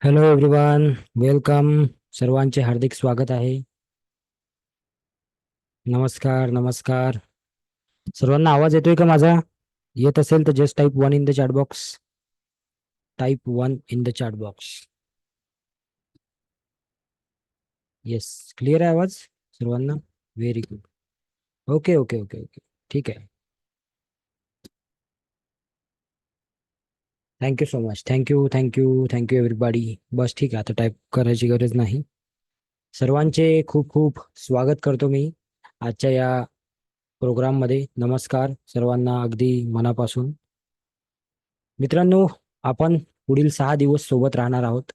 Hello everyone, welcome. सर्वांचे हार्दिक स्वागत आहे. नमस्कार नमस्कार. सर्वांना आवाज येतोय का माझा? येत असेल तर just type 1 in the chat box. Type 1 in the chat box. Yes, clear आहे आवाज सर्वांना? Very good. Okay okay okay okay, ठीक आहे. Thank you so much. Thank you thank you thank you everybody. बस ठीक आहे, आता टाईप करायची गरज नाही. सर्वांचे खूप खूप स्वागत करतो मी आजच्या या प्रोग्राममध्ये. नमस्कार सर्वांना अगदी मनापासून. मित्रांनो, आपण पुढील 6 दिवस सोबत राहणार आहोत.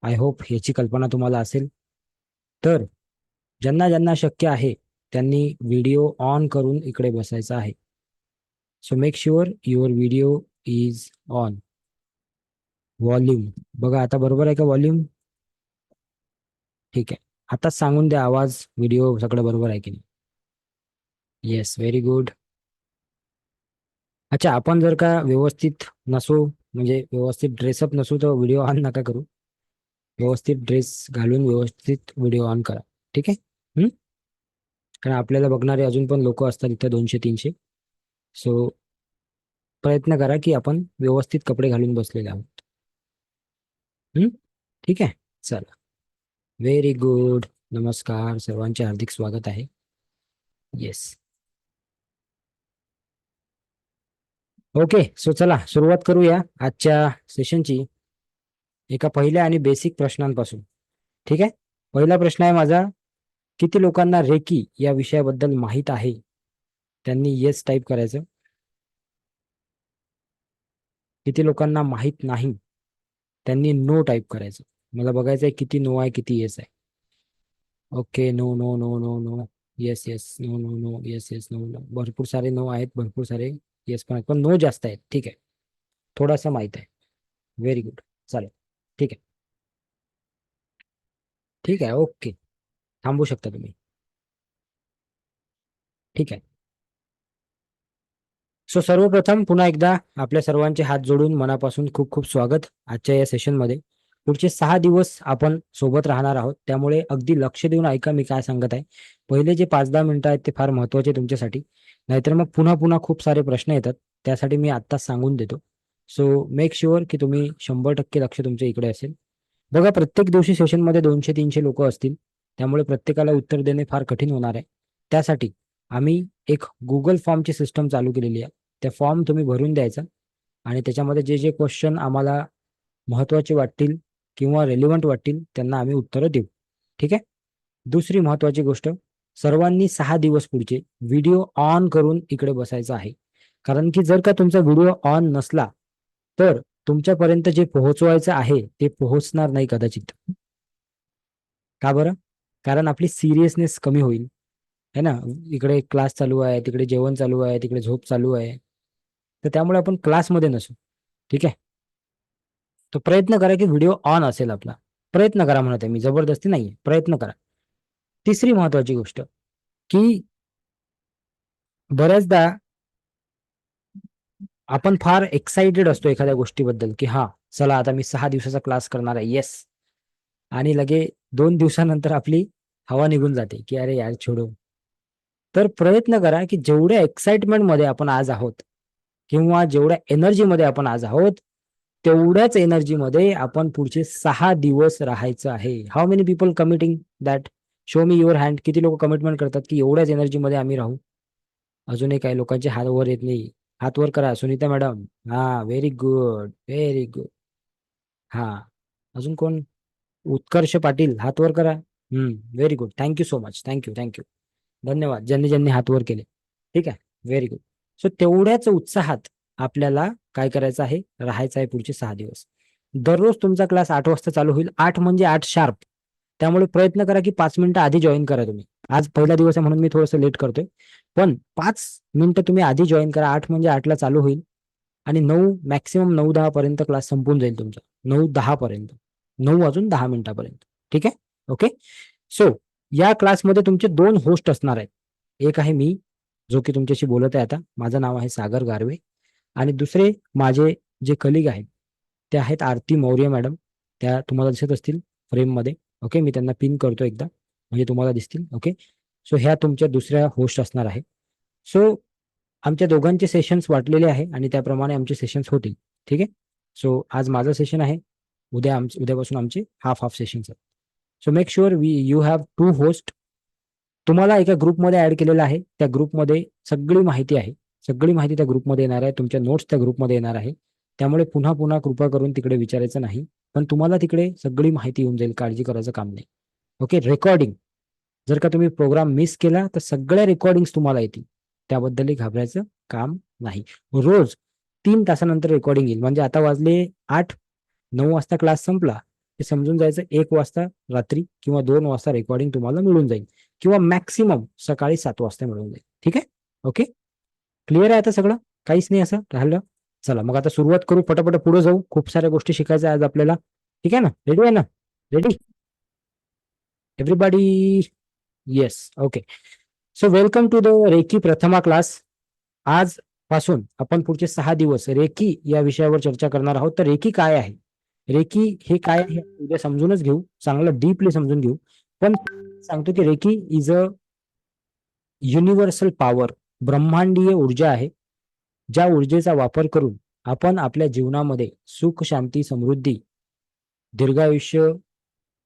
आय होप याची कल्पना तुम्हाला असेल. तर ज्यांना ज्यांना शक्य आहे त्यांनी व्हिडिओ ऑन करून इकडे बसायचं आहे. So make sure your video is on. Volume बघा आता बरोबर आहे का व्हॉल्यूम? ठीक आहे. आता सांगून द्या आवाज, व्हिडिओ सगळं बरोबर आहे की नाही? Yes, very good. अच्छा, आपण जर का व्यवस्थित नसू, म्हणजे व्यवस्थित ड्रेसअप नसू, तर व्हिडिओ ऑन नका करू. व्यवस्थित ड्रेस घालून व्यवस्थित व्हिडिओ ऑन करा. ठीक आहे? हम्म? कारण आपल्याला बघणारे अजून पण लोक असतात इथे 200-300. सो प्रयत्न करा की आपण व्यवस्थित कपडे घालून बसलेले आहोत. हम्म? ठीक आहे, चला. Very good. नमस्कार, सर्वांचे हार्दिक स्वागत आहे. येस. ओके, सो चला सुरुवात करूया आजच्या सेशनची एका पहिल्या आणि बेसिक प्रश्नांपासून. ठीक आहे? पहिला प्रश्न आहे माझा: किती लोकांना रेकी या विषयाबद्दल माहित आहे? त्यांनी येस टाईप करायचं. किती लोकांना माहित नाही त्यांनी नो टाईप करायचं. मला बघायचं आहे किती नो आहे किती येस आहे. Okay, no no no no no. Yes yes, no no no, yes yes, no no. भरपूर सारे नो आहेत, भरपूर सारे येस पण आहेत, पण नो जास्त आहेत. ठीक आहे, थोडासा माहित आहे. Very good. चालेल, ठीक आहे. ठीक आहे, ओके. थांबू शकता तुम्ही. ठीक आहे. सो सर्वप्रथम पुन्हा एकदा आपल्या सर्वांचे हात जोडून मनापासून खूप खूप स्वागत आजच्या या सेशनमध्ये. पुढचे 6 दिवस आपण सोबत राहणार आहोत, त्यामुळे अगदी लक्ष देऊन ऐका मी काय सांगत आहे. पहिले जे 5-10 मिनिटं आहेत ते फार महत्त्वाचे तुमच्यासाठी. नाहीतर मग पुन्हा पुन्हा खूप सारे प्रश्न येतात. त्यासाठी मी आत्ताच सांगून देतो. सो मेक शुअर की तुम्ही 100% लक्ष तुमच्या इकडे असेल. बघा, प्रत्येक दिवशी सेशनमध्ये 200-300 लोक असतील, त्यामुळे प्रत्येकाला उत्तर देणे फार कठीण होणार आहे. त्यासाठी आम्ही एक गुगल फॉर्मची सिस्टम चालू केलेली आहे. त्या फॉर्म तुम्ही भरून द्यायचा आणि त्याच्यामध्ये जे जे क्वेश्चन आम्हाला महत्त्वाचे वाटतील किंवा रेलिव्हंट वाटतील त्यांना आम्ही उत्तरं देऊ. ठीक आहे? दुसरी महत्त्वाची गोष्ट: सर्वांनी 6 दिवस पुढचे व्हिडिओ ऑन करून इकडे बसायचं आहे. कारण की जर का तुमचा व्हिडिओ ऑन नसला तर तुमच्यापर्यंत जे पोहोचवायचं आहे ते पोहोचणार नाही कदाचित. का बरं? कारण आपली सिरियसनेस कमी होईल, है ना? इकडे क्लास चालू आहे, तिकडे जेवण चालू आहे, तिकडे झोप चालू आहे. तर त्यामुळे आपण क्लासमध्ये नसू. ठीक आहे? तो प्रयत्न करा की व्हिडिओ ऑन असेल आपला. प्रयत्न करा म्हणत आहे मी, जबरदस्ती नाहीये. प्रयत्न करा. तिसरी महत्वाची गोष्ट की बऱ्याचदा आपण फार एक्साइटेड असतो एखाद्या गोष्टीबद्दल की हा, चला आता मी 6 दिवसाचा क्लास करणार आहे. येस. आणि लगे 2 दिवसानंतर आपली हवा निघून जाते की अरे यार छोडो. तर प्रयत्न करा की जेवढ्या एक्साइटमेंट मध्ये आपण आज आहोत किंवा जेवढ्या एनर्जीमध्ये आपण आज आहोत, तेवढ्याच एनर्जीमध्ये आपण पुढचे 6 दिवस राहायचं आहे. How many people committing that? Show me your hand. किती लोक कमिटमेंट करतात की एवढ्याच एनर्जीमध्ये आम्ही राहू? अजूनही काही लोकांचे हात वर येत नाही. हात वर करा, सुनीता मॅडम. हा, व्हेरी गुड, व्हेरी गुड. हा, अजून कोण? उत्कर्ष पाटील, हात वर करा. Very good. Thank you so much. Thank you thank you. धन्यवाद ज्यांनी ज्यांनी हात वर केले. ठीक आहे, व्हेरी गुड. सो तेवढ्याच उत्साहात आपल्याला काय करायचं आहे? राहायचं आहे पुढचे 6 दिवस. दररोज तुमचा क्लास 8 वाजता चालू होईल. 8 म्हणजे 8 शार्प. त्यामुळे प्रयत्न करा की 5 मिनिटं आधी जॉईन करा तुम्ही. आज पहिला दिवस आहे म्हणून मी थोडंसं लेट करतोय, पण 5 मिनिटं तुम्ही आधी जॉईन करा. 8 म्हणजे 8ला चालू होईल आणि 9, मॅक्सिमम 9-10 पर्यंत क्लास संपून जाईल तुमचा. 9-10 पर्यंत. 9 वाजून 10 मिनिटापर्यंत. ठीक आहे? ओके. सो या क्लासमध्ये तुमचे 2 होस्ट असणार आहेत. एक आहे मी, जो की तुमच्याशी बोलत आहे आता. माझं नाव आहे सागर गारवे. आणि दुसरे माझे जे कलिग आहेत ते आहेत आरती मौर्य मॅडम. त्या तुम्हाला दिसत असतील फ्रेममध्ये. ओके, मी त्यांना पिन करतो एकदा म्हणजे तुम्हाला दिसतील. ओके, सो ह्या तुमच्या दुसऱ्या होस्ट असणार आहे. सो आमच्या दोघांचे सेशन्स वाटलेले आहे आणि त्याप्रमाणे आमचे सेशन्स होतील. ठीक आहे. सो आज माझं सेशन आहे, उद्यापासून आमचे हाफ हाफ सेशन्स आहेत. So make sure you have 2 host. तुम्हाला एका ग्रुपमध्ये ऍड केलेला आहे. त्या ग्रुपमध्ये सगळी माहिती आहे. सगळी माहिती त्या ग्रुपमध्ये येणार आहे. तुमच्या नोट्स त्या ग्रुपमध्ये येणार आहे. त्यामुळे पुन्हा पुन्हा कृपा करून तिकडे विचारायचं नाही. पण तुम्हाला तिकडे सगळी माहिती येऊन जाईल. काळजी करायचं काम नाही. ओके, रेकॉर्डिंग जर का तुम्ही प्रोग्राम मिस केला तर सगळ्या रेकॉर्डिंग तुम्हाला येतील. त्याबद्दलही घाबरायचं काम नाही. रोज 3 तासानंतर रेकॉर्डिंग येईल. म्हणजे आता वाजले 8, 9 वाजता क्लास संपला हे समजून जायचं 1 वाजता रात्री किंवा 2 वाजता रेकॉर्डिंग तुम्हाला मिळून जाईल, किंवा मॅक्सिमम सकाळी 7 वाजता मिळून जाईल. ठीक आहे. ओके, क्लिअर आहे आता सगळं, काहीच नाही असं राहिलं. चला मग आता सुरुवात करू, पटापट पुढे जाऊ. खूप साऱ्या गोष्टी शिकायच्या आज आपल्याला. ठीक आहे ना, रेडी आहे ना? Ready everybody? Yes. Okay, so welcome to the reiki प्रथमा क्लास. आज पासून आपण पुढचे 6 दिवस रेकी या विषयावर चर्चा करणार आहोत. तर रेकी काय आहे, रेकी हे काय आहे उद्या समजूनच घेऊ, चांगलं डीपली समजून घेऊ. पण सांगतो की reiki is a universal power, ब्रह्मांडीय ऊर्जा आहे. ज्या ऊर्जेचा वापर करून आपण आपल्या जीवनामध्ये सुख, शांती, समृद्धी, दीर्घायुष्य,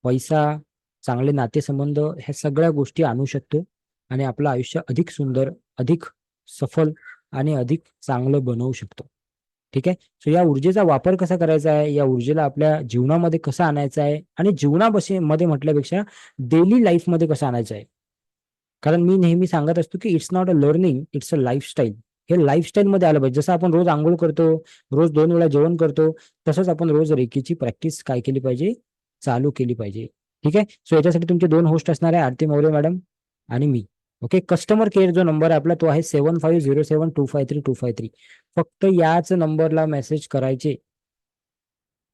पैसा, चांगले नातेसंबंध ह्या सगळ्या गोष्टी आणू शकतो आणि आपलं आयुष्य अधिक सुंदर, अधिक सफल आणि अधिक चांगलं बनवू शकतो. ठीक आहे. सो या ऊर्जेचा वापर कसा करायचा आहे, या ऊर्जेला आपल्या जीवनामध्ये कसं आणायचं आहे, आणि जीवनामध्ये म्हटल्यापेक्षा डेली लाईफमध्ये कसं आणायचं आहे. कारण मी नेहमी सांगत असतो की it's not a learning, it's a lifestyle. हे लाईफस्टाईल मध्ये आलं पाहिजे. जसं आपण रोज आंघोळ करतो, रोज 2 वेळा जेवण करतो, तसंच आपण रोज रेकीची प्रॅक्टिस काय केली पाहिजे, चालू केली पाहिजे. ठीक आहे. सो याच्यासाठी तुमचे 2 होस्ट असणार आहे, आरती मौर्य मॅडम आणि मी. ओके, कस्टमर केअर जो नंबर आहे आपला तो आहे 7507253253. फक्त याच नंबरला मेसेज करायचे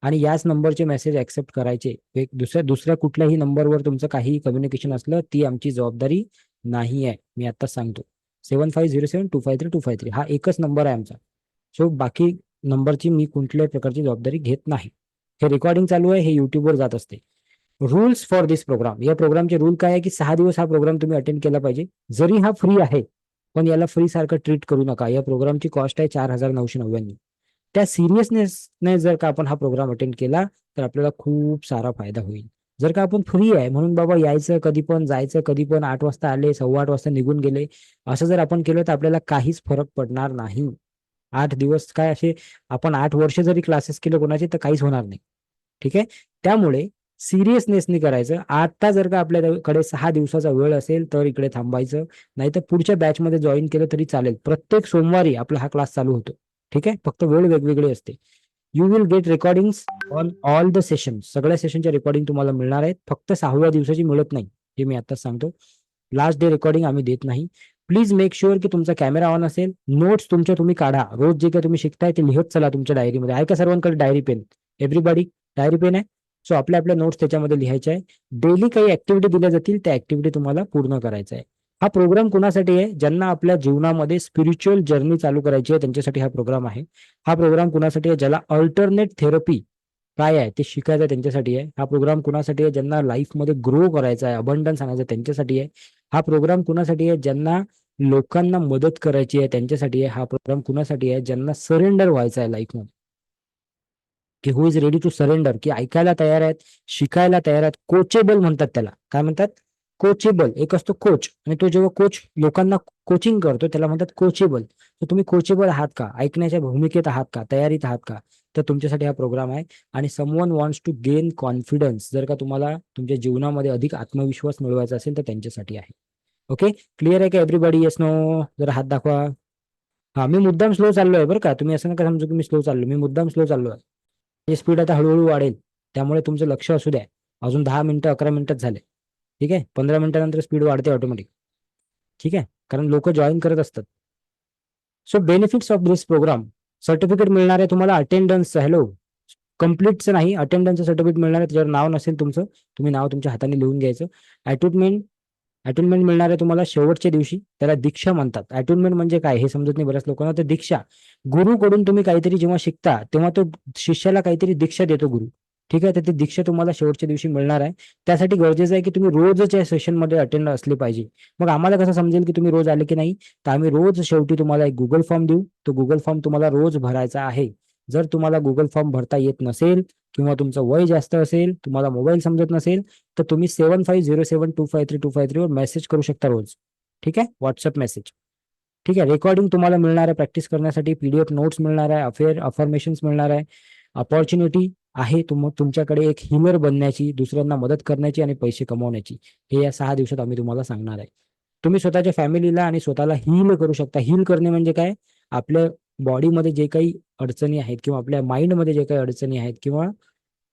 आणि याच नंबरचे मेसेज ऍक्सेप्ट करायचे. एक दुसऱ्या कुठल्याही नंबरवर तुमचं काही कम्युनिकेशन असलं ती आमची जबाबदारी नाही आहे. मी आताच सांगतो, 7507253253 हा एकच नंबर आहे आमचा. सो बाकी नंबरची मी कुठल्याही प्रकारची जबाबदारी घेत नाही. हे रेकॉर्डिंग चालू आहे, हे युट्यूबवर जात असते. रूल्स फॉर दिस प्रोग्राम, या प्रोग्रामचे रूल काय आहे की 6 दिवस हा प्रोग्राम तुम्ही अटेंड केला पाहिजे. जरी हा फ्री आहे पण याला फ्री सारखं ट्रीट करू नका. या प्रोग्रामची कॉस्ट आहे 4,999. त्या सिरियसनेसने जर का आपण हा प्रोग्राम अटेंड केला तर आपल्याला खूप सारा फायदा होईल. जर का आपण फ्री आहे म्हणून बाबा यायचं कधी पण, जायचं कधी पण, 8 वाजता आले, 8:15 वाजता निघून गेले, असं जर आपण केलं तर आपल्याला काहीच फरक पडणार नाही. 8 दिवस काय असे, आपण 8 वर्ष जरी क्लासेस केले कोणाचे तर काहीच होणार नाही. ठीक आहे. त्यामुळे सिरियसनेसनी करायचं. आता जर का आपल्याकडे 6 दिवसाचा वेळ असेल तर इकडे थांबायचं, नाही तर पुढच्या बॅचमध्ये जॉईन केलं तरी चालेल. प्रत्येक सोमवारी आपला हा क्लास चालू होतो. ठीक आहे. फक्त वेळ वेगवेगळी असते. You will get recording on all the session. सगळ्या सेशनच्या रेकॉर्डिंग तुम्हाला मिळणार आहेत. फक्त 6व्या दिवसाची मिळत नाही, हे मी आताच सांगतो. लास्ट डे रेकॉर्डिंग आम्ही देत नाही. प्लीज मेक शुअर की तुमचा कॅमेरा ऑन असेल. नोट्स तुमच्या तुम्ही काढा. रोज जे काही तुम्ही शिकताय ते लिहत चला तुमच्या डायरीमध्ये. आहे का सर्वांकडे diary pen? Everybody diary pen आहे? सो आपल्या आपल्या नोट्स त्याच्यामध्ये लिहायच्या आहे. डेली काही ऍक्टिव्हिटी दिल्या जातील, त्या ऍक्टिव्हिटी तुम्हाला पूर्ण करायचं आहे. हा प्रोग्राम कुणासाठी आहे? ज्यांना आपल्या जीवनामध्ये स्पिरिच्युअल जर्नी चालू करायची आहे त्यांच्यासाठी हा प्रोग्राम आहे. हा प्रोग्राम कुणासाठी आहे? ज्याला अल्टरनेट थेरपी काय आहे ते शिकायचं आहे त्यांच्यासाठी आहे. हा प्रोग्राम कुणासाठी आहे? ज्यांना लाईफमध्ये ग्रो करायचा आहे, अबंडन्स आणायचं आहे त्यांच्यासाठी आहे. हा प्रोग्राम कुणासाठी आहे? ज्यांना लोकांना मदत करायची आहे त्यांच्यासाठी आहे. हा प्रोग्राम कुणासाठी आहे? ज्यांना सरेंडर व्हायचं आहे लाईफमध्ये, की हु इज रेडी टू सरेंडर, की ऐकायला तयार आहेत, शिकायला तयार आहेत. कोचेबल म्हणतात त्याला. काय म्हणतात? कोचेबल. एक असतो कोच, आणि तो जेव्हा कोच लोकांना कोचिंग करतो त्याला म्हणतात कोचेबल. तर तुम्ही कोचेबल आहात का? ऐकण्याच्या भूमिकेत आहात का? तयारीत आहात का? तर तुमच्यासाठी हा प्रोग्राम आहे. आणि someone wants to gain confidence, जर का तुम्हाला तुमच्या जीवनामध्ये अधिक आत्मविश्वास मिळवायचा असेल तर त्यांच्यासाठी आहे. ओके, क्लिअर आहे का एव्हरीबॉडी? Yes no? जरा हात दाखवा. हा, मी मुद्दाम स्लो चाललोय बरं का, तुम्ही असं नका समजू की मी स्लो चाललो. मी मुद्दाम स्लो चाललोय. स्पीड आता हळूहळू वाढेल, त्यामुळे तुमचं लक्ष असू द्या. अजून 10 मिनिटं 11 मिनिटच झाले. ठीक आहे. 15 मिनिटानंतर स्पीड वाढते ऑटोमॅटिक. ठीक आहे, कारण लोक जॉईन करत असतात. So benefits of this programme. Certificate मिळणार आहे तुम्हाला अटेंडन्स. हॅलो, कम्प्लीटचं नाही, अटेंडन्सचं सर्टिफिकेट मिळणार आहे. त्याच्यावर नाव नसेल तुमचं, तुम्ही नाव तुमच्या हाताने लिहून घ्यायचं. अटोनमेंट अटोनमेंट मिळणार आहे तुम्हाला शेवटच्या दिवशी. त्याला दीक्षा म्हणतात. अटोनमेंट म्हणजे काय हे समजत नाही बऱ्याच लोकांना. तर दीक्षा, गुरुकडून तुम्ही काहीतरी जेव्हा शिकता तेव्हा तो शिष्याला काहीतरी दीक्षा देतो गुरु. ठीक आहे. तर ती दीक्षा तुम्हाला शेवटच्या दिवशी मिळणार आहे. त्यासाठी गरजेचं आहे की तुम्ही रोजच या सेशनमध्ये अटेंड असले पाहिजे. मग आम्हाला कसं समजेल की तुम्ही रोज आले की नाही? तर आम्ही रोज शेवटी तुम्हाला एक गुगल फॉर्म देऊ. तो गुगल फॉर्म तुम्हाला रोज भरायचा आहे. जर तुम्हाला गुगल फॉर्म भरता येत नसेल किंवा तुमचं वय जास्त असेल, तुम्हाला मोबाईल समजत नसेल, तर तुम्ही 7507253253 वर मेसेज करू शकता रोज. ठीक आहे, व्हॉट्सअप मेसेज. ठीक आहे. रेकॉर्डिंग तुम्हाला मिळणार आहे प्रॅक्टिस करण्यासाठी, पीडीएफ नोट्स मिळणार आहे, अफर्मेशन्स मिळणार आहे. अपॉर्च्युनिटी आहे तुमच्याकडे एक हिलर बनण्याची, दुसऱ्यांना मदत करण्याची आणि पैसे कमवण्याची. हे या 6 दिवसात आम्ही तुम्हाला सांगणार आहे. तुम्ही स्वतःच्या फॅमिलीला आणि स्वतःला हील करू शकता. हील करणे म्हणजे काय? आपल्या बॉडीमध्ये जे काही अडचणी आहेत किंवा आपल्या माइंडमध्ये जे काही अडचणी आहेत किंवा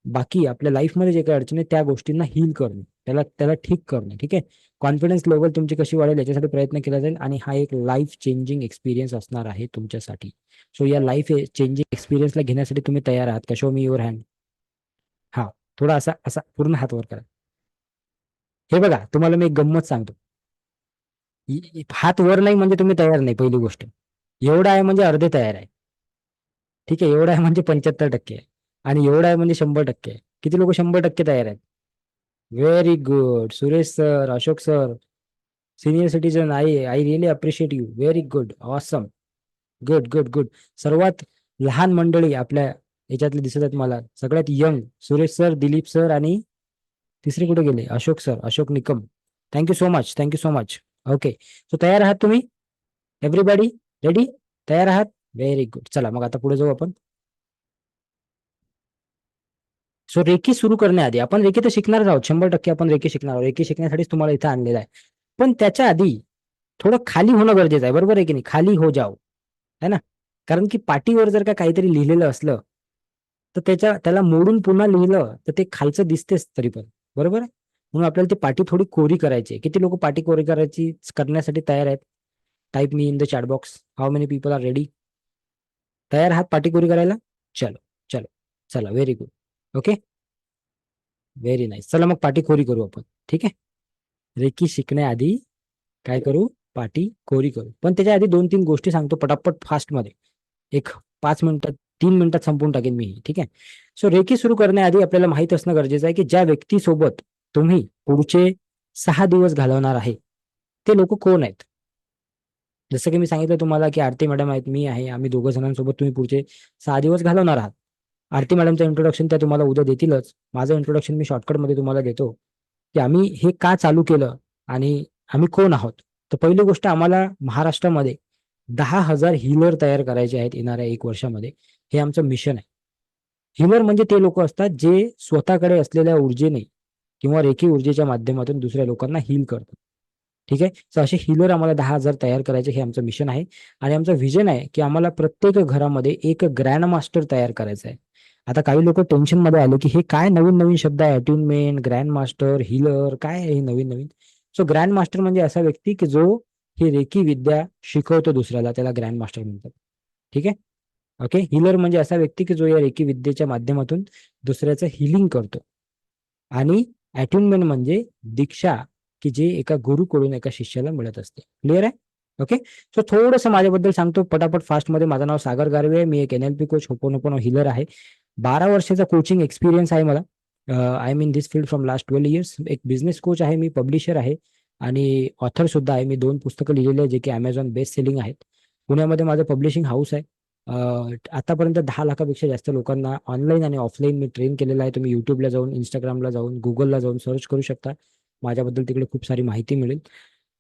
बाकी आपल्या लाईफमध्ये जे काही अडचणी आहेत त्या गोष्टींना हील करणे, त्याला त्याला ठीक करणे. ठीक आहे. कॉन्फिडन्स लेवल तुमची कशी वाढेल याच्यासाठी प्रयत्न केला जाईल आणि हा एक लाईफ चेंजिंग एक्सपिरियन्स असणार आहे तुमच्यासाठी. सो या लाईफ चेंजिंग एक्सपिरियन्सला घेण्यासाठी तुम्ही तयार आहात का? Show me your hand. हा, थोडा असा असा पूर्ण हात वर करा. हे बघा, तुम्हाला मी एक गंमत सांगतो. हात वर नाही म्हणजे तुम्ही तयार नाही, पहिली गोष्ट. एवढा आहे म्हणजे अर्धे तयार आहे. ठीक आहे. एवढा आहे म्हणजे 75% आहे. आणि एवढा आहे म्हणजे 100% आहे. किती लोक 100% तयार आहेत? Very good Suresh sir, Ashok sir, senior citizen. I really appreciate you. Very good, awesome. Good good good. सर्वात लहान मंडळी आपल्या याच्यातले दिसत आहेत मला. सगळ्यात young Suresh sir, Dilip sir आणि तिसरे कुठे गेले? Ashok sir, Ashok Nikam. Thank you so much, thank you so much. Okay. So तयार आहात तुम्ही? Everybody ready? तयार आहात? Very good. चला मग आता पुढे जाऊ आपण. सो रेकी सुरू करण्याआधी आपण रेकी तर शिकणारच आहोत. 100% आपण रेकी शिकणार आहोत. रेकी शिकण्यासाठीच तुम्हाला इथं आणलेलं आहे. पण त्याच्या आधी थोडं खाली होणं गरजेचं आहे. बरोबर आहे की नाही? खाली हो जाओ. है ना? कारण की पाटीवर जर का काहीतरी लिहिलेलं असलं तर त्याला मोडून पुन्हा लिहिलं तर ते खालचं दिसतेच तरी पण. बरोबर आहे? म्हणून आपल्याला ती पाटी थोडी कोरी करायची आहे. किती लोक पाटी कोरी करण्यासाठी तयार आहेत? Type me in the chat box. How many people are ready? तयार आहात पाटी कोरी करायला? चलो, चलो. चला, very good. Okay. Very nice. चला मग पाटी कोरी करू आपण. ठीक आहे. रेकी शिकण्याआधी काय करू? पाटी कोरी करू. पण त्याच्या आधी 2-3 गोष्टी सांगतो पटापट फास्टमध्ये. एक 5 मिनिटात, 3 मिनिटात संपवून टाकेन मी. ठीक आहे. सो रेकी सुरू करण्याआधी आपल्याला माहित असणं गरजेचं आहे की ज्या व्यक्तीसोबत तुम्ही पुढचे 6 दिवस घालवणार आहे ते लोक कोण आहेत. जसं की मी सांगितलं तुम्हाला की आरती मॅडम आहेत, मी आहे, आम्ही 2 जणांसोबत तुम्ही पुढचे 6 दिवस घालवणार आहात. आरती मॅडमचं इंट्रोडक्शन त्या तुम्हाला उद्या देतीलच. माझं इंट्रोडक्शन मी शॉर्टकटमध्ये तुम्हाला देतो की आम्ही हे का चालू केलं आणि आम्ही कोण आहोत. तर पहिली गोष्ट, आम्हाला महाराष्ट्रामध्ये 10,000 हीलर तयार करायचे आहेत येणाऱ्या 1 वर्षामध्ये. हे आमचं मिशन आहे. हीलर म्हणजे ते लोक असतात जे स्वतःकडे असलेल्या ऊर्जेने किंवा रेखी ऊर्जेच्या माध्यमातून दुसऱ्या लोकांना हील करतात. ठीक आहे. तर असे हीलर आम्हाला 10,000 तयार करायचे, हे आमचं मिशन आहे. आणि आमचं व्हिजन आहे की आम्हाला प्रत्येक घरामध्ये एक ग्रँड मास्टर तयार करायचं आहे. आता काही लोक टेन्शनमध्ये आले की हे काय नवीन नवीन शब्द आहे, अट्युनमेंट, ग्रँड मास्टर, हीलर, काय आहे हे नवीन नवीन. सो ग्रँड मास्टर म्हणजे असा व्यक्ती की जो ही रेकी विद्या शिकवतो दुसऱ्याला, त्याला ग्रँड मास्टर म्हणतात. ठीक आहे. ओके. हीलर म्हणजे असा व्यक्ती की जो या रेकी विद्येच्या माध्यमातून दुसऱ्याचं हिलिंग करतो. आणि अट्युनमेंट म्हणजे दीक्षा, की जे एका गुरुकडून एका शिष्याला मिळत असते. क्लिअर आहे? ओके. सो थोडंसं माझ्याबद्दल सांगतो पटापट फास्टमध्ये. माझं नाव सागर गारवे आहे. मी एक NLP कोच, होपोनोपोनो हीलर आहे. 12 वर्षाचा कोचिंग एक्सपिरियन्स आहे मला. I am in this field from last 12 years. एक बिझनेस कोच आहे मी, पब्लिशर आहे आणि ऑथर सुद्धा आहे. मी 2 पुस्तकं लिहिलेली आहे जे की Amazon बेस्ट सेलिंग आहेत. पुण्यामध्ये माझं पब्लिशिंग हाऊस आहे. आतापर्यंत 10 लाखापेक्षा जास्त लोकांना ऑनलाईन आणि ऑफलाईन मी ट्रेन केलेलं आहे. तुम्ही युट्यूबला जाऊन, इंस्टाग्रामला जाऊन, गुगलला जाऊन सर्च करू शकता. माझ्याबद्दल तिकडे खूप सारी माहिती मिळेल.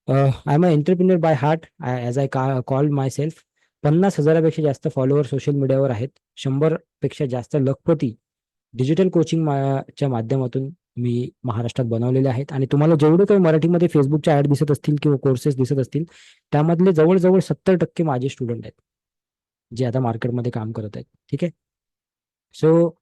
I am a entrepreneur by heart, as I call my self. 50,000पेक्षा जास्त फॉलोअर सोशल मीडियावर आहेत. 100पेक्षा जास्त लखपती डिजिटल कोचिंग च्या माध्यमातून मी महाराष्ट्रात बनवलेले आहेत. आणि तुम्हाला जेवढे काही मराठीमध्ये फेसबुकच्या ऍड दिसत असतील किंवा कोर्सेस दिसत असतील त्यामधले जवळजवळ 70% माझे स्टुडंट आहेत जे आता मार्केटमध्ये काम करत आहेत. ठीक आहे. सो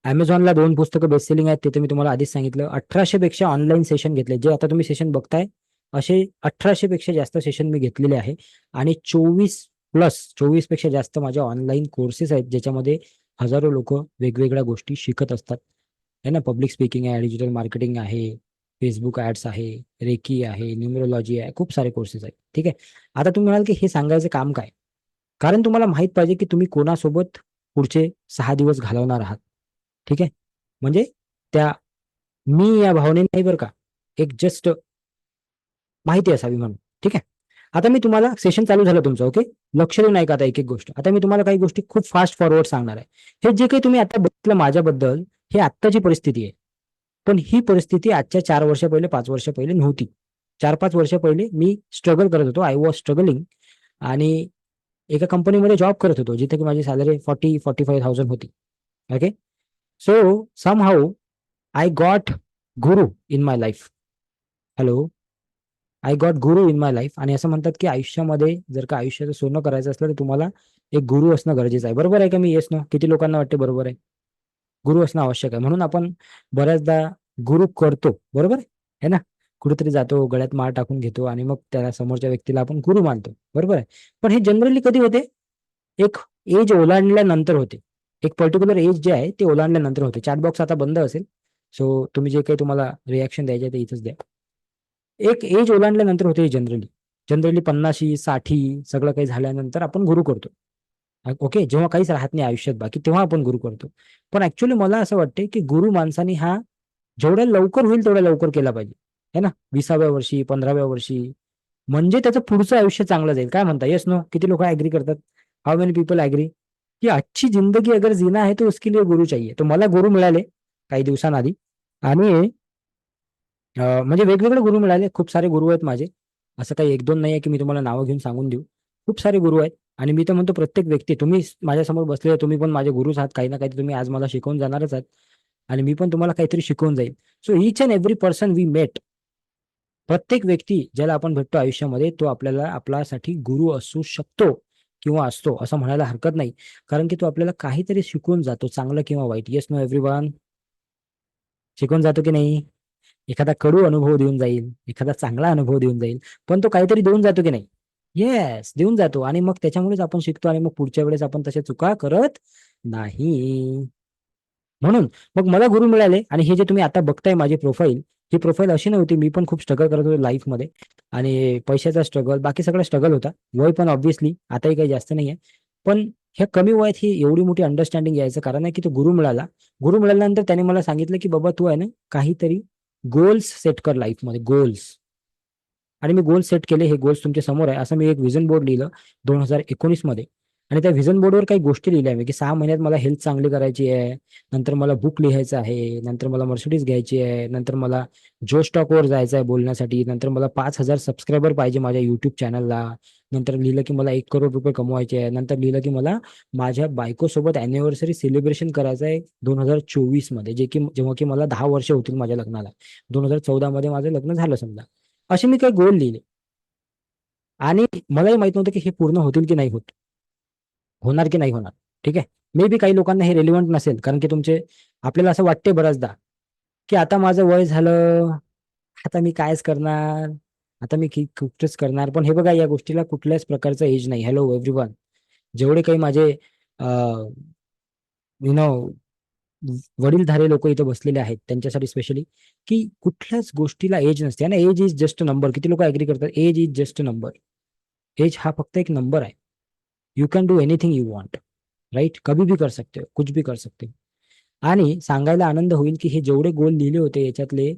Amazonला 2 पुस्तकं बेस्ट सेलिंग आहेत, ते तर मी तुम्हाला आधीच सांगितलं. 1800पेक्षा ऑनलाईन सेशन घेतले, जे आता तुम्ही सेशन बघताय असे 1800पेक्षा जास्त सेशन मी घेतलेले आहे. आणि 24 पेक्षा जास्त माझ्या ऑनलाईन कोर्सेस आहेत ज्याच्यामध्ये हजारो लोक वेगवेगळ्या गोष्टी शिकत असतात. है ना. पब्लिक स्पीकिंग आहे, डिजिटल मार्केटिंग आहे, फेसबुक ऍड्स आहे, रेकी आहे, न्यूमरोलॉजी आहे, खूप सारे कोर्सेस आहेत. ठीक आहे. आता तुम्ही म्हणाल की हे सांगायचं काम काय? कारण तुम्हाला माहित पाहिजे की तुम्ही कोणासोबत पुढचे 6 दिवस घालवणार आहात. ठीक आहे. म्हणजे त्या मी या भावने नाही बरं का, एक जस्ट माहिती असावी म्हणून. ठीक आहे. आता मी तुम्हाला सेशन चालू झालं तुमचं, ओके. लक्ष देऊन ऐका आता एक एक गोष्ट. आता मी तुम्हाला काही गोष्टी खूप फास्ट फॉरवर्ड सांगणार आहे. हे जे काही तुम्ही आता बघितलं माझ्याबद्दल, हे आत्ताची परिस्थिती आहे. पण ही परिस्थिती आजच्या 4 वर्ष पहिले, 5 वर्ष पहिले नव्हती. 4-5 वर्ष पहिले मी स्ट्रगल करत होतो. I was struggling. आणि एका कंपनीमध्ये जॉब करत होतो जिथे की माझी सॅलरी 40-45,000 होती. Okay. So somehow I got guru in my life. Hello. I got guru in my life. आणि असं म्हणतात की आयुष्यामध्ये जर का आयुष्याचं सोनं करायचं असलं तर तुम्हाला एक गुरु असणं गरजेचं आहे. बरोबर आहे का मी? Yes no? किती लोकांना वाटते बरोबर आहे? गुरु असणं आवश्यक आहे. म्हणून आपण बऱ्याचदा गुरु करतो. बरोबर आहे ना? कुठेतरी जातो, गळ्यात माळ टाकून घेतो आणि मग त्या समोरच्या व्यक्तीला आपण गुरु मानतो. बरोबर आहे. पण हे जनरली कधी होते? एक एज ओलांडल्यानंतर होते. एक पर्टिक्युलर एज जे आहे ते ओलांडल्यानंतर होते. चॅट बॉक्स आता बंद असेल. सो तुम्ही जे काही तुम्हाला रिॲक्शन द्यायचे ते इथंच द्या. एक एज ओलांडल्यानंतर होते जनरली. जनरली 50, 60 सगळं काही झाल्यानंतर आपण गुरु करतो. ओके. जेव्हा काहीच राहत नाही आयुष्यात बाकी, तेव्हा आपण गुरु करतो. पण ऍक्च्युअली मला असं वाटते की गुरु माणसाने हा जेवढ्या लवकर होईल तेवढ्या लवकर केला पाहिजे. है ना? 20व्या वर्षी, 15व्या वर्षी. म्हणजे त्याचं पुढचं आयुष्य चांगलं जाईल. काय म्हणता? Yes no? किती लोक ऍग्री करतात? हाऊ मेनी पीपल ऍग्री की अच्छी जिंदगी अगर जीना है तो उसके लिए गुरु चाहिए. तो मला गुरु मिळाले काही दिवसांआधी. आणि म्हणजे वेगवेगळे गुरु मिळाले. खूप सारे गुरु आहेत माझे. असं काही एक दोन नाही आहे की मी तुम्हाला नावं घेऊन सांगून देऊ. खूप सारे गुरु आहेत. आणि मी तर म्हणतो प्रत्येक व्यक्ती, तुम्ही माझ्यासमोर बसले, तुम्ही पण माझे गुरुच आहात. काही ना काही तुम्ही आज मला शिकवून जाणारच आहात. आणि मी पण तुम्हाला काहीतरी शिकवून जाईल. So each and every person we met, प्रत्येक व्यक्ती ज्याला आपण भेटतो आयुष्यामध्ये, तो आपल्याला आपल्यासाठी गुरु असू शकतो किंवा असतो असं म्हणायला हरकत नाही. कारण की तो आपल्याला काहीतरी शिकवून जातो, चांगलं किंवा वाईट. Yes no everyone? शिकवून जातो की नाही? एखादा कडू अनुभव देऊन जाईल, एखादा चांगला अनुभव देऊन जाईल, पण तो काहीतरी देऊन जातो की नाही? येस, देऊन जातो. आणि मग त्याच्यामुळेच आपण शिकतो आणि मग पुढच्या वेळेस आपण तशा चुका करत नाही. म्हणून मग मला गुरु मिळाले. आणि हे जे तुम्ही आता बघताय माझी प्रोफाईल, ही प्रोफाईल अशी नव्हती. मी पण खूप स्ट्रगल करत होतो लाईफमध्ये. आणि पैशाचा स्ट्रगल, बाकी सगळा स्ट्रगल होता. वय पण ऑब्व्हियसली आताही काही जास्त नाहीये. पण ह्या कमी वयात ही एवढी मोठी अंडरस्टँडिंग यायचं कारण आहे की तो गुरु मिळाला. गुरु मिळाल्यानंतर त्याने मला सांगितलं की बाबा तू आहे ना, काहीतरी गोल्स सेट कर लाईफमध्ये, गोल्स. आणि मी गोल्स सेट केले. हे गोल्स तुमच्या समोर आहे. असं मी एक व्हिजन बोर्ड लिहिलं 2019 मध्ये. आणि त्या व्हिजन बोर्डवर काही गोष्टी लिहिल्या मी की 6 महिन्यात मला हेल्थ चांगली करायची आहे. नंतर मला बुक लिहायचं आहे. नंतर मला मर्सिडीज घ्यायची आहे. नंतर मला जो स्टॉकवर जायचं आहे बोलण्यासाठी. नंतर मला 5,000 सबस्क्रायबर पाहिजे माझ्या युट्यूब चॅनलला. नंतर लिहिलं की मला 1 करोड रुपये कमवायचे आहे. नंतर लिहिलं की मला माझ्या बायकोसोबत अॅनिव्हर्सरी सेलिब्रेशन करायचं आहे 2024 मध्ये, जे की जेव्हा की मला 10 वर्ष होतील माझ्या लग्नाला. 2014 मध्ये माझं लग्न झालं समजा. असे मी काही गोल लिहिले. आणि मलाही माहित नव्हतं की हे पूर्ण होतील की नाही होत, होणार की नाही होणार. ठीक आहे. मे बी काही लोकांना हे रेलिव्हंट नसेल, कारण की तुमचे, आपल्याला असं वाटते बऱ्याचदा की आता माझं वय झालं, आता मी कायच करणार, आता मी कुठेच करणार. पण हे बघा, या गोष्टीला कुठल्याच प्रकारचं एज नाही. Hello everyone. जेवढे काही माझे यु नो वडीलधारे लोक इथे बसलेले आहेत त्यांच्यासाठी स्पेशली, की कुठल्याच गोष्टीला एज नसते. ना, age is just a number. किती लोक ऍग्री करतात? Age is just a number. Age हा फक्त एक नंबर आहे. You can do anything you want. Right? कभी भी कर सकते हो, कुछ भी कर सकते हो. आणि सांगायला आनंद होईल की हे जेवढे गोल लिहिले होते याच्यातले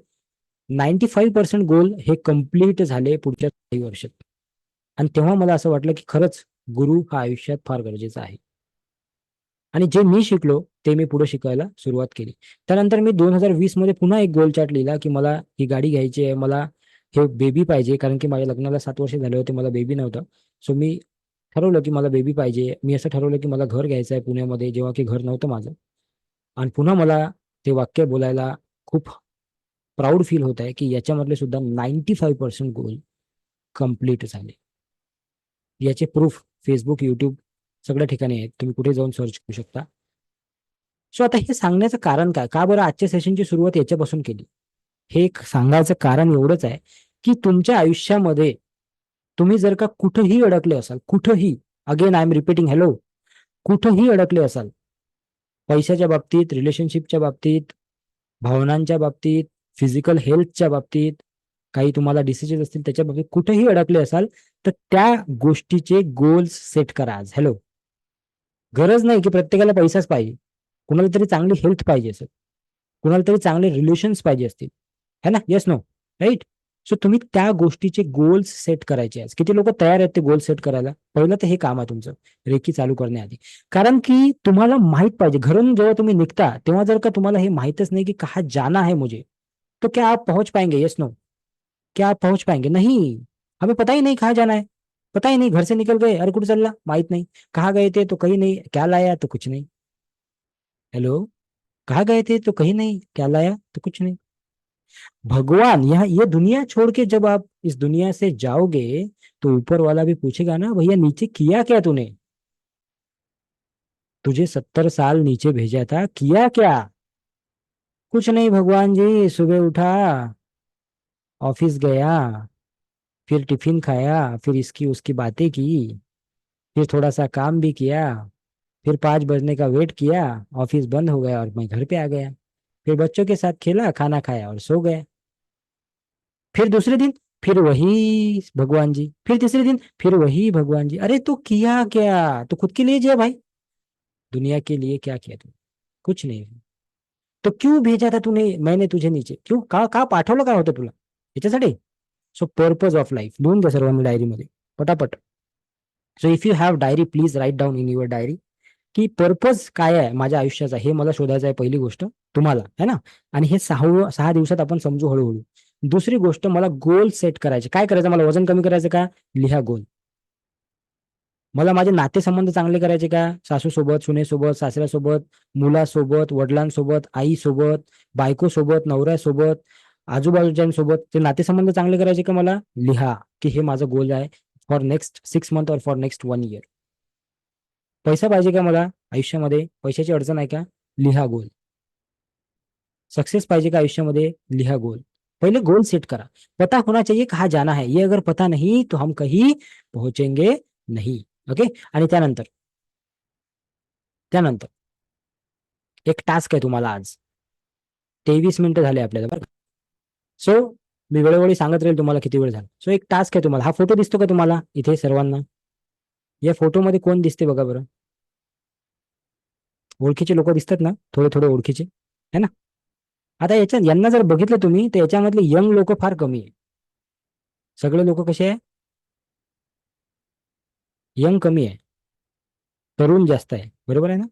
95% गोल हे कम्प्लीट झाले पुढच्या काही वर्षात. आणि तेव्हा मला असं वाटलं की खरंच गुरु हा आयुष्यात फार गरजेचा आहे. आणि जे मी शिकलो ते मी पुढे शिकायला सुरुवात केली. त्यानंतर मी 2020 मध्ये पुन्हा एक गोल चार्ट लिहिला की मला ही गाडी घ्यायची आहे, मला हे बेबी पाहिजे, कारण की माझ्या लग्नाला 7 वर्ष झाले होते, मला बेबी नव्हतं. सो मी ठरवलं की मला बेबी पाहिजे. मी असं ठरवलं की मला घर घ्यायचं आहे पुण्यामध्ये, जेव्हा की घर नव्हतं माझं. आणि पुन्हा मला ते वाक्य बोलायला खूप प्राऊड फील होत आहे की याच्यामधले सुद्धा 95% गोल कम्प्लीट झाले. याचे प्रूफ फेसबुक, युट्यूब सगळ्या ठिकाणी आहेत. तुम्ही कुठे जाऊन सर्च करू शकता. सो आता हे सांगण्याचं कारण काय, का बरं आजच्या सेशनची सुरुवात याच्यापासून केली? हे एक सांगायचं कारण एवढंच आहे की तुमच्या आयुष्यामध्ये तुम्ही जर का कुठंही अडकले असाल, कुठंही, again I am repeating, hello, कुठंही अडकले असाल, पैशाच्या बाबतीत, रिलेशनशिपच्या बाबतीत, भावनांच्या बाबतीत, फिजिकल हेल्थच्या बाबतीत, काही तुम्हाला डिसिजेस असतील त्याच्या बाबतीत, कुठेही अडकले असाल, तर त्या गोष्टीचे गोल्स सेट करा आज. हॅलो. गरज नाही की प्रत्येकाला पैसाच पाहिजे, कुणाला तरी चांगली हेल्थ पाहिजे असेल. कुणाला तरी चांगले रिलेशन्स पाहिजे असतील, है ना? Yes no, right? सो तुम्ही त्या गोष्टीचे गोल्स सेट करायचे आहेत. किती लोक तयार आहेत ते गोल सेट करायला? पहिलं तर हे काम आहे तुमचं, रेकी चालू करण्याआधी. कारण की तुम्हाला माहित पाहिजे, घरून जेव्हा तुम्ही निघता तेव्हा जर का तुम्हाला हे माहितच नाही की कहाँ जाना है मुझे, तो क्या आप पहुंच पाएंगे? यस नो, क्या आप पहुंच पाएंगे? नहीं, हमें पता ही नहीं कहाँ जाना है, पता ही नहीं, घर से निकल गए, अरे कुछ चल रहा माहित नहीं, कहाँ गए थे तो कहीं नहीं, क्या लाया तो कुछ नहीं। हेलो, कहाँ गए थे तो कहीं नहीं, क्या लाया तो कुछ नहीं। भगवान यहाँ, ये दुनिया छोड़ के जब आप इस दुनिया से जाओगे तो ऊपर वाला भी पूछेगा ना, भैया नीचे किया क्या तूने? तुझे 70 साल नीचे भेजा था, किया क्या? कुछ नहीं भगवान जी, सुबह उठा, ऑफिस गया, फिर टिफिन खाया, फिर इसकी उसकी बातें की, फिर थोड़ा सा काम भी किया, फिर 5 बजने का वेट किया, ऑफिस बंद हो गया और मैं घर पे आ गया, फिर बच्चों के साथ खेला, खाना खाया और सो गया। फिर दूसरे दिन फिर वही भगवान जी, फिर तीसरे दिन फिर वही भगवान जी। अरे तू किया क्या? तो खुद के लिए जिया भाई, दुनिया के लिए क्या किया तू? कुछ नहीं। तो क्यों भेजा था तूने, मैंने तुझे नीचे क्यों, का पाठवलं काय होतं तुला याच्यासाठी? सो पर्पज ऑफ लाईफ लिहून द्या सर्वांनी डायरीमध्ये पटापट. So if you have diary, please write down in your diary की पर्पज काय आहे माझ्या आयुष्याचा, हे मला शोधायचं आहे पहिली गोष्ट तुम्हाला, है ना? आणि हे 6 दिवसात आपण समजू हळूहळू. दुसरी गोष्ट, मला गोल सेट करायचे. काय करायचं? मला वजन कमी करायचं का? लिहा गोल. मला माझे नातेसंबंध चांगले करायचे का? सासूसोबत, सुनेसोबत, सासऱ्यासोबत, मुलासोबत, वडिलांसोबत, आईसोबत, बायकोसोबत, नवऱ्यासोबत, आजूबाजूच्यांसोबत ते नातेसंबंध चांगले करायचे का मला? लिहा की हे माझं गोल आहे फॉर नेक्स्ट 6 मंथ और फॉर नेक्स्ट 1 इयर. पैसा पाहिजे का मला आयुष्यामध्ये? पैशाची अडचण आहे का? लिहा गोल. सक्सेस पाहिजे का आयुष्यामध्ये? लिहा गोल. पहिले गोल सेट करा. पता होना चाहिए कहाँ जाना है, ये अगर पता नहीं तो हम कहीं पहुंचेंगे नहीं. ओके. आणि त्यानंतर त्यानंतर एक टास्क आहे तुम्हाला आज. 23 मिनिटं झाले आपल्याला बरं. सो मी वेळोवेळी सांगत राहील तुम्हाला किती वेळ झाला. सो एक टास्क आहे तुम्हाला. हा फोटो दिसतो का तुम्हाला इथे सर्वांना? या फोटोमध्ये कोण दिसते बघा बरं. ओळखीचे लोक दिसतात ना, थोडे थोडे ओळखीचे, है ना? आता याच्यात यांना जर बघितलं तुम्ही तर याच्यामधले यंग लोक फार कमी आहे. सगळे लोक कसे आहे? यंग कमी आहे, तरुण जास्त आहे. बरोबर आहे ना?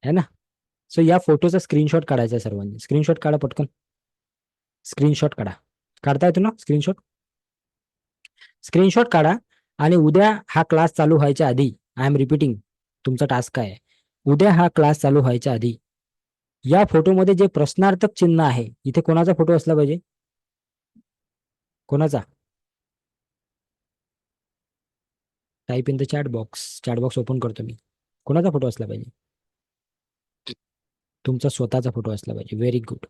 है ना? सो या फोटोचा स्क्रीनशॉट काढायचा आहे सर्वांनी. स्क्रीनशॉट काढा पटकन. स्क्रीनशॉट काढा. काढता येतो ना स्क्रीनशॉट? स्क्रीनशॉट काढा. आणि उद्या हा क्लास चालू व्हायच्या आधी, आय एम रिपीटिंग, तुमचा टास्क काय आहे? उद्या हा क्लास चालू व्हायच्या आधी या फोटोमध्ये जे प्रश्नार्थक चिन्ह आहे, इथे कोणाचा फोटो असला पाहिजे? कोणाचा? Type in the chat box. Chat box open करतो मी. कोणाचा फोटो असला पाहिजे? तुमचा स्वतःचा फोटो असला पाहिजे. Very good.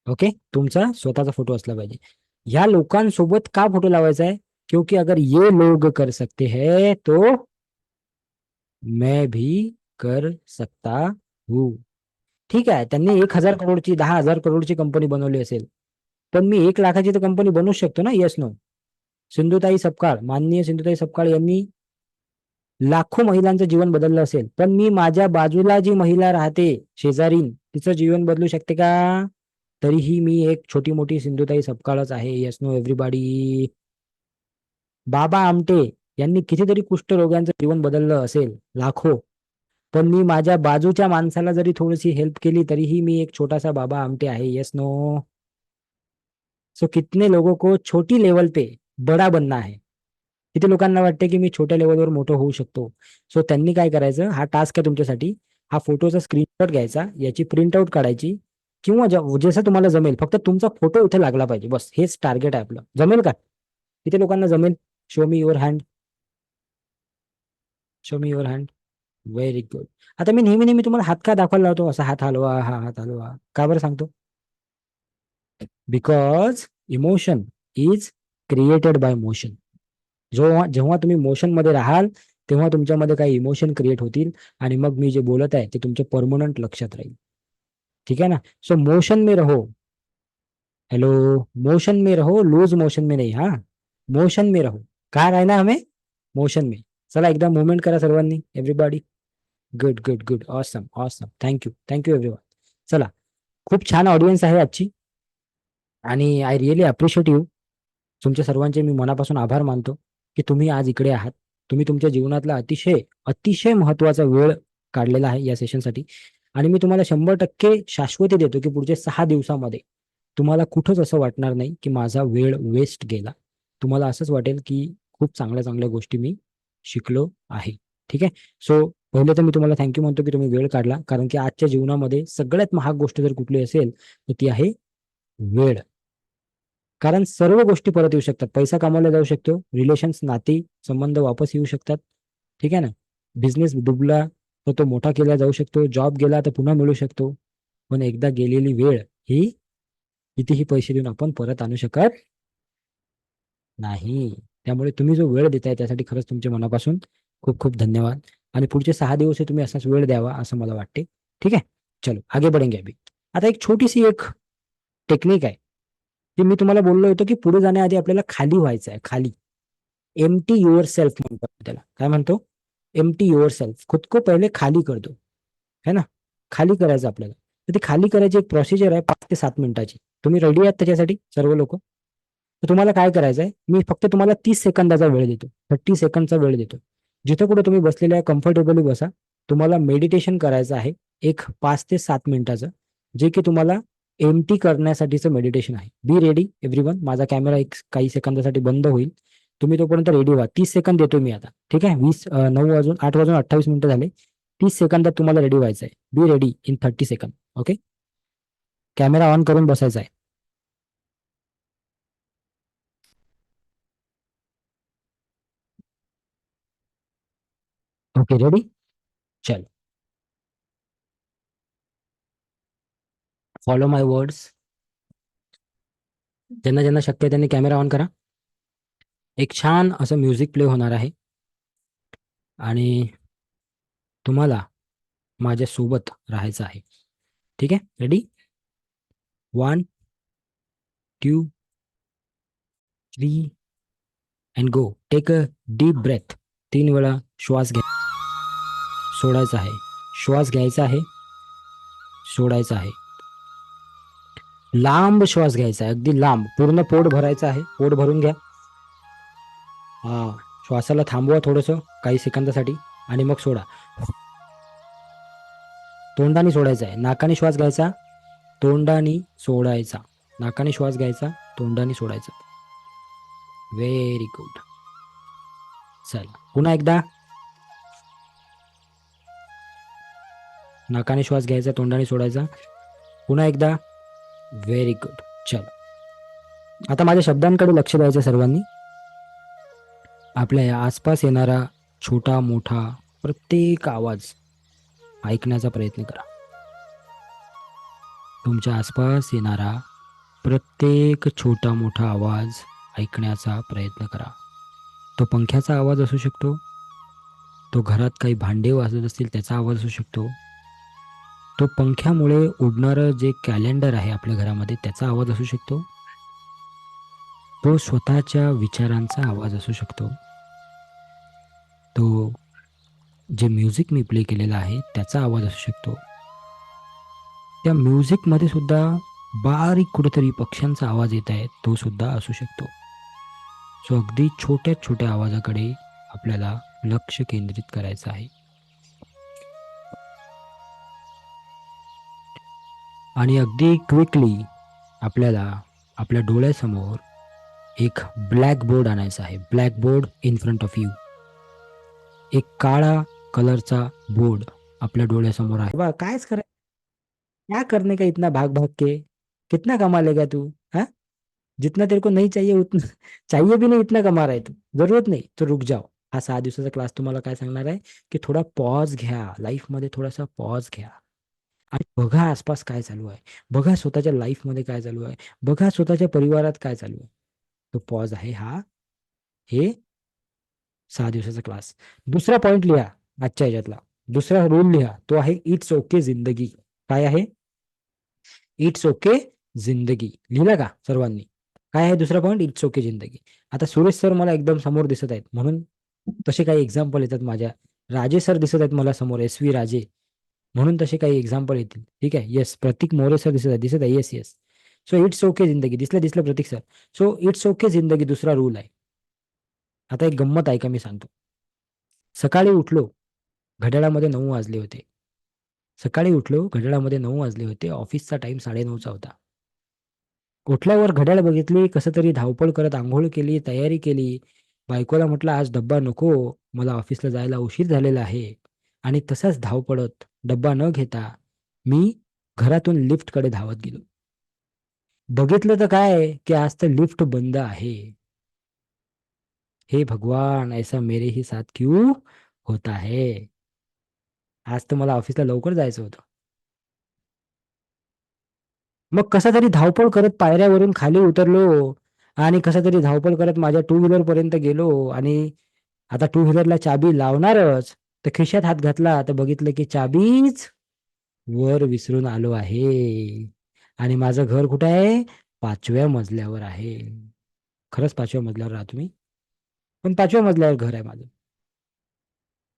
ओके, तुमचा स्वतःचा फोटो असला पाहिजे. ह्या लोकांसोबत का फोटो लावायचा आहे? क्योंकि अगर ये लोग कर सकते हैं तो मैं भी कर सकता हूँ. ठीक आहे, त्यांनी 1,000 करोडची, 10,000 करोडची कंपनी बनवली असेल, पण मी 1 लाखाची तर कंपनी बनवू शकतो ना. Yes no? सिंधुताई सपकाळ, माननीय सिंधुताई सपकाळ यांनी लाखो महिलांचं जीवन बदललं असेल, पण मी माझ्या बाजूला जी महिला राहते शेजारीन, तिचं जीवन बदलू शकते का? तरीही मी एक छोटी मोठी सिंधुताई सपकाळच आहे. Yes no everybody? Baba Amte यांनी कितीतरी कुष्ठरोग्यांचं जीवन बदललं असेल, लाखो, पण मी माझ्या बाजूच्या माणसाला जरी थोडीशी हेल्प केली तरीही मी एक छोटासा बाबा आमटे आहे. Yes no? सो कितने लोगों को छोटी लेवल पे बडा बनना है. किती लोकांना वाटते की मी छोट्या लेवलवर मोठं होऊ शकतो? सो त्यांनी काय करायचं, हा टास्क आहे तुमच्यासाठी. हा फोटोचा स्क्रीनशॉट घ्यायचा, याची प्रिंट आउट काढायची, किंवा जसं तुम्हाला जमेल, फक्त तुमचा फोटो इथे लागला पाहिजे, बस हेच टार्गेट आहे आपलं. जमेल का? किती लोकांना जमेल? Show me your hand. Show me your hand. Very good. आता मी नेहमी नेहमी तुम्हाला हात का दाखवायला लावतो, असा हात हलवा, हा हात हलवा, का बरं सांगतो? Because emotion is created by motion. जेव्हा जेव्हा तुम्ही मोशन मध्ये राहाल तेव्हा तुमच्यामध्ये काही इमोशन क्रिएट होतील, आणि मग मी जे बोलत आहे ते तुमच्या परमनंट लक्षात राहील. ठीक है ना? सो मोशन में रहो. हेलो. मोशन में रहो, लूज मोशन में नहीं. हाँ, मोशन में रहो. कहाँ रहना हमें? मोशन में. चला एकदा मुवमेंट करा सर्वांनी, everybody. Good good good, awesome awesome, thank you everyone. चला, खूप छान ऑडियन्स आहे आजची, आणि आय रिअली अप्रिशिएट यू. तुमच्या सर्वांचे मी मनापासून आभार मानतो की तुम्ही आज इकडे आहात. तुम्ही तुमच्या जीवनातला अतिशय अतिशय महत्वाचा वेळ काढलेला आहे या सेशनसाठी. आणि मी तुम्हाला 100% शाश्वती देतो की पुढच्या 6 दिवसामध्ये तुम्हाला कुठंच असं वाटणार नाही की माझा वेळ वेस्ट गेला. तुम्हाला असंच वाटेल की खूप चांगल्या चांगल्या गोष्टी मी शिकलो आहे. ठीक आहे. सो पहिले तर मी तुम्हाला थँक्यू म्हणतो की तुम्ही वेळ काढला, कारण की आजच्या जीवनामध्ये सगळ्यात महाग गोष्ट जर कुठली असेल तर ती आहे वेळ. कारण सर्व गोष्टी परत येऊ शकतात. पैसा कमावला जाऊ शकतो, रिलेशन्स, नाती संबंध वापस येऊ शकतात. ठीक आहे ना. बिझनेस डुबला तर तो मोठा केला जाऊ शकतो, जॉब गेला तर पुन्हा मिळू शकतो. पण एकदा गेलेली वेळ ही कितीही पैसे देऊन आपण परत आणू शकत नाही. त्यामुळे तुम्ही जो वेळ देताय त्यासाठी खरंच तुमच्या मनापासून खूप खूप धन्यवाद. आणि पुढचे 6 दिवस हे तुम्ही असाच वेळ द्यावा असं मला वाटते. ठीक आहे. चलो आगे बढ़ेंगे अभी. आता एक छोटीशी एक टेक्निक आहे की मी तुम्हाला बोललो होतो की पुढे जाण्याआधी आपल्याला खाली व्हायचं आहे. खाली एम्प्टी युअर सेल्फ म्हणतो त्याला. काय म्हणतो? Empty your self. खुद को पहिले खाली कर दो. है ना. खाली करायचं आपल्याला. तर ती खाली करायची एक प्रोसिजर आहे 5 ते 7 मिनिटाची. तुम्ही रेडी आहात त्याच्यासाठी सर्व लोक? तर तुम्हाला काय करायचं आहे, मी फक्त तुम्हाला 30 सेकंदाचा वेळ देतो, 30 सेकंदचा वेळ देतो. जिथं कुठे तुम्ही बसलेले आहे कम्फर्टेबली बसा. तुम्हाला मेडिटेशन करायचं आहे एक 5 ते 7 मिनिटाचं, जे की तुम्हाला एम्प्टी करण्यासाठीचं मेडिटेशन आहे. Be ready everyone. माझा कॅमेरा एक काही सेकंदासाठी बंद होईल. तुम्ही तोपर्यंत रेडी व्हा. 30 सेकंद देतो मी आता. ठीक आहे. 8 वाजून 28 मिनिटं झाले. 30 सेकंदात तुम्हाला रेडी व्हायचं आहे. Be ready in 30 second. Okay. Camera on करून बसायचा आहे. Okay ready. चल, फॉलो माय वर्ड्स. ज्यांना ज्यांना शक्य आहे त्यांनी कॅमेरा ऑन करा. एक छान असं म्युझिक प्ले होणार आहे आणि तुम्हाला माझ्यासोबत राहायचं आहे. ठीक आहे. Ready. 1, 2, 3 and go. Take a deep breath. 3 वेळा श्वास घ्या. सोडायचा आहे. श्वास घ्यायचा आहे. सोडायचा आहे. लांब श्वास घ्यायचा आहे. अगदी लांब. पूर्ण पोट भरायचं आहे. पोट भरून घ्या. हा. श्वासाला थांबवा थोडंसं काही सेकंदासाठी आणि मग सोडा. तोंडाने सोडायचा आहे. नाकाने श्वास घ्यायचा, तोंडाने सोडायचा. नाकाने श्वास घ्यायचा, तोंडाने सोडायचा. Very good. चला पुन्हा एकदा. नाकाने श्वास घ्यायचा, तोंडाने सोडायचा. पुन्हा एकदा. Very good. चला आता माझ्या शब्दांकडे लक्ष द्यायचं सर्वांनी. आपल्या या आसपास येणारा छोटा मोठा प्रत्येक आवाज ऐकण्याचा प्रयत्न करा. तुमच्या आसपास येणारा प्रत्येक छोटा मोठा आवाज ऐकण्याचा प्रयत्न करा. तो पंख्याचा आवाज असू शकतो, तो घरात काही भांडे वाजत असतील त्याचा आवाज असू शकतो, तो पंख्यामुळे उडणारं जे कॅलेंडर आहे आपल्या घरामध्ये त्याचा आवाज असू शकतो, तो स्वतःच्या विचारांचा आवाज असू शकतो, तो जे म्युझिक मी प्ले केलेलं आहे त्याचा आवाज असू शकतो. त्या म्युझिकमध्ये सुद्धा बारीक कुठेतरी पक्ष्यांचा आवाज येत आहे, तो सुद्धा असू शकतो. सो अगदी छोट्या छोट्या आवाजाकडे आपल्याला लक्ष केंद्रित करायचं आहे. आणि अगदी क्विकली आपल्याला आपल्या डोळ्यासमोर एक ब्लॅक बोर्ड आणायचा आहे. Black board in front of you. एक काळा कलरचा बोर्ड आपल्या डोळ्यासमोर आहे. बा कायच करा, क्या करने का इतना भाग भाग के, कितना कमा लेगा तू? हाँ, जितना तेरे को नहीं चाहिए उतना चाहिए भी नहीं, इतना कमा रहा है तू, जरूरत नाही तो रुक जाओ. हा 6 दिवसाचा क्लास तुम्हाला काय सांगणार आहे की थोडा पॉज घ्या. लाईफमध्ये थोडासा पॉज घ्या आणि बघा आसपास काय चालू आहे. बघा स्वतःच्या लाईफमध्ये काय चालू आहे. बघा स्वतःच्या परिवारात काय चालू आहे. तो पॉज आहे हा. हे 6 दिवसाचा क्लास. दुसरा पॉइंट लिहा आजच्या ह्याच्यातला. दुसरा रूल लिहा, तो आहे इट्स ओके जिंदगी. काय आहे? इट्स ओके जिंदगी. लिहिला का सर्वांनी? काय आहे दुसरा पॉईंट? इट्स ओके जिंदगी. आता सुरेश सर मला एकदम समोर दिसत आहेत म्हणून तसे काही एक्झाम्पल येतात माझ्या राजे सर दिसत आहेत मला समोर, SV राजे, म्हणून तसे काही एक्झाम्पल येतील. ठीक आहे. येस, प्रतीक मोरे सर दिसत आहे. Yes yes. So it's okay जिंदगी, दिसलं प्रतीक सर. सो इट्स ओके जिंदगी दुसरा रूल आहे. आता एक गंमत आहे का, मी सांगतो. सकाळी उठलो, घड्याळामध्ये 9 वाजले होते. सकाळी उठलो, घड्याळामध्ये 9 वाजले होते. ऑफिसचा टाइम 9:30चा होता. उठल्यावर घड्याळ बघितली, कसं तरी धावपळ करत आंघोळ केली, तयारी केली. बायकोला म्हटलं आज डब्बा नको, मला ऑफिसला जायला उशीर झालेला आहे. आणि तसाच धावपळत डब्बा न घेता मी घरातून लिफ्टकडे धावत गेलो. बघितलं तर काय की आज तर लिफ्ट बंद आहे. हे भगवान, ऐसा मेरे ही साथ क्यों होता है. आज तर मला ऑफिसला लवकर जायचं होतं. मग कसा तरी धावपळ करत पायऱ्यावरून खाली उतरलो आणि कसा तरी धावपळ करत माझ्या टू व्हीलर पर्यंत गेलो. आणि आता टू व्हीलरला चाबी लावणारच, तर खिशात हात घातला तर बघितलं की चाबीच वर विसरून आलो आहे. आणि माझं घर कुठं आहे, 5व्या मजल्यावर आहे. खरंच 5व्या मजल्यावर राहतो मी, पण 5व्या मजल्यावर घर आहे माझं.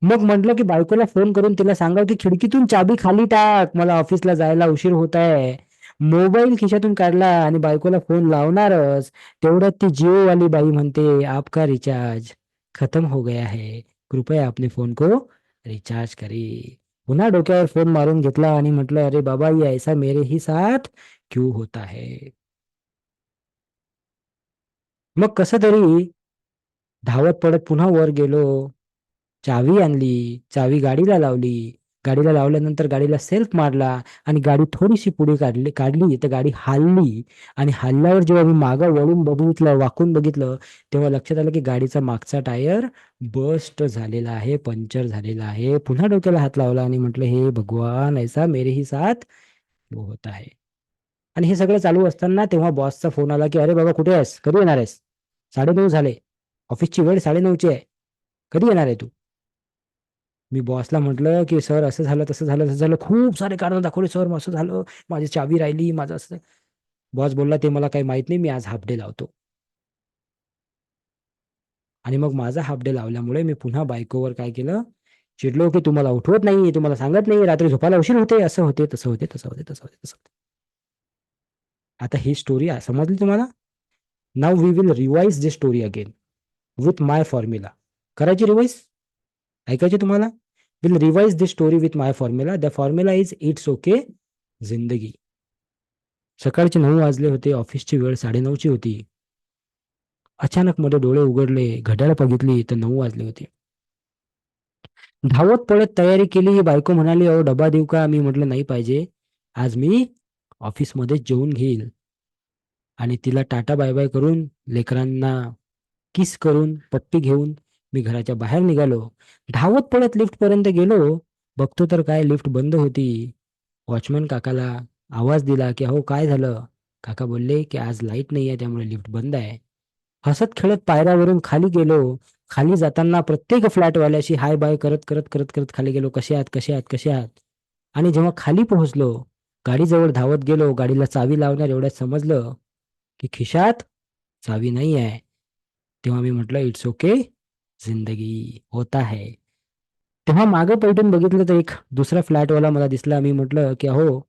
मग म्हटलं की बायकोला फोन करून तिला सांगाव की खिडकीतून चाबी खाली टाक, मला ऑफिसला जायला उशीर होत आहे. मोबाईल खिशातून काढला आणि बायकोला फोन लावणारच, तेवढ्यात ती जिओ वाली बाई म्हणते आपका रिचार्ज खतम हो गया है, कृपया अपने फोन को रिचार्ज करे. पुन्हा डोक्यावर फोन मारून घेतला आणि म्हटलं अरे बाबा, ये ऐसा मेरे ही साथ क्यों होता है. मग कसं तरी धावत पडत पुन्हा वर गेलो. चावी आणली, चावी गाडीला लावली. गाडीला लावल्यानंतर गाडीला सेल्फ मारला आणि गाडी थोडीशी पुढे काढली काढली तर गाडी हलली. आणि हलल्यावर जेव्हा मी मागं वळून बघितलं, वाकून बघितलं, तेव्हा लक्षात आलं की गाडीचा मागचा टायर बस्ट झालेला आहे, पंक्चर झालेला आहे. पुन्हा डोक्याला हात लावला आणि म्हटलं हे भगवान, ऐसा मेरे ही साथ वो होता है. आणि हे सगळं चालू असताना तेव्हा बॉसचा फोन आला की अरे बाबा कुठे आहेस, कधी येणार आहेस, 9:30 झाले, ऑफिसची वेळ 9:30ची आहे, कधी येणार आहे तू. मी बॉसला म्हटलं की सर असं झालं तसं झालं तसं झालं, खूप सारे कारण दाखवले. सर मग असं झालं, माझी चावी राहिली, माझं असं. बॉस बोलला ते मला काही माहित नाही, मी आज हाफ डे लावतो. आणि मग माझा हाफ डे लावल्यामुळे मी पुन्हा बायकोवर काय केलं, चिडलो की तुम्हाला उठवत नाही, तुम्हाला सांगत नाही, रात्री झोपायला उशीर होते, असं होते तसं होते तसं होते तसं होते तसं होते. आता ही स्टोरी समजली तुम्हाला. Now we will revise this story again with my formula. करायची रिवाइज, ऐकायची तुम्हाला. Will revise this story with my formula. The formula is it's okay जिंदगी. सकाळचे 9 वाजले होते, ऑफिसची वेळ 9:30ची होती. अचानक मध्ये डोळे उघडले, घड्याळ बघितली तर 9 वाजले होते. धावत पळत तयारी केली. बायको म्हणाली अहो डबा देऊ का, मी म्हटलं नाही पाहिजे, आज मी ऑफिसमध्ये जेवून घेईल. आणि तिला टाटा बाय बाय करून, लेकरांना किस करून, पप्पी घेऊन मी घराच्या बाहेर निघालो. धावत पळत लिफ्ट पर्यंत गेलो. बघतो तर काय, लिफ्ट बंद होती. वॉचमन काकाला आवाज दिला की अहो काय झालं. काका बोलले की आज लाईट नाही आहे, त्यामुळे लिफ्ट बंद आहे. हसत खेळत पायऱ्यावरून खाली गेलो. खाली जाताना प्रत्येक फ्लॅटवाल्याशी हाय बाय करत करत करत करत खाली गेलो, कसे आहात कसे आहात कसे आहात. आणि जेव्हा खाली पोहोचलो, गाडीजवळ धावत गेलो, गाडीला चावी लावणार एवढ्यात समजलं की खिशात चावी नाही आहे. तेव्हा मी म्हटलं इट्स ओके जिंदगी होता है. तेव्हा मागं पलटून बघितलं तर एक दुसरा फ्लॅटवाला मला दिसला. मी म्हटलं की अहो,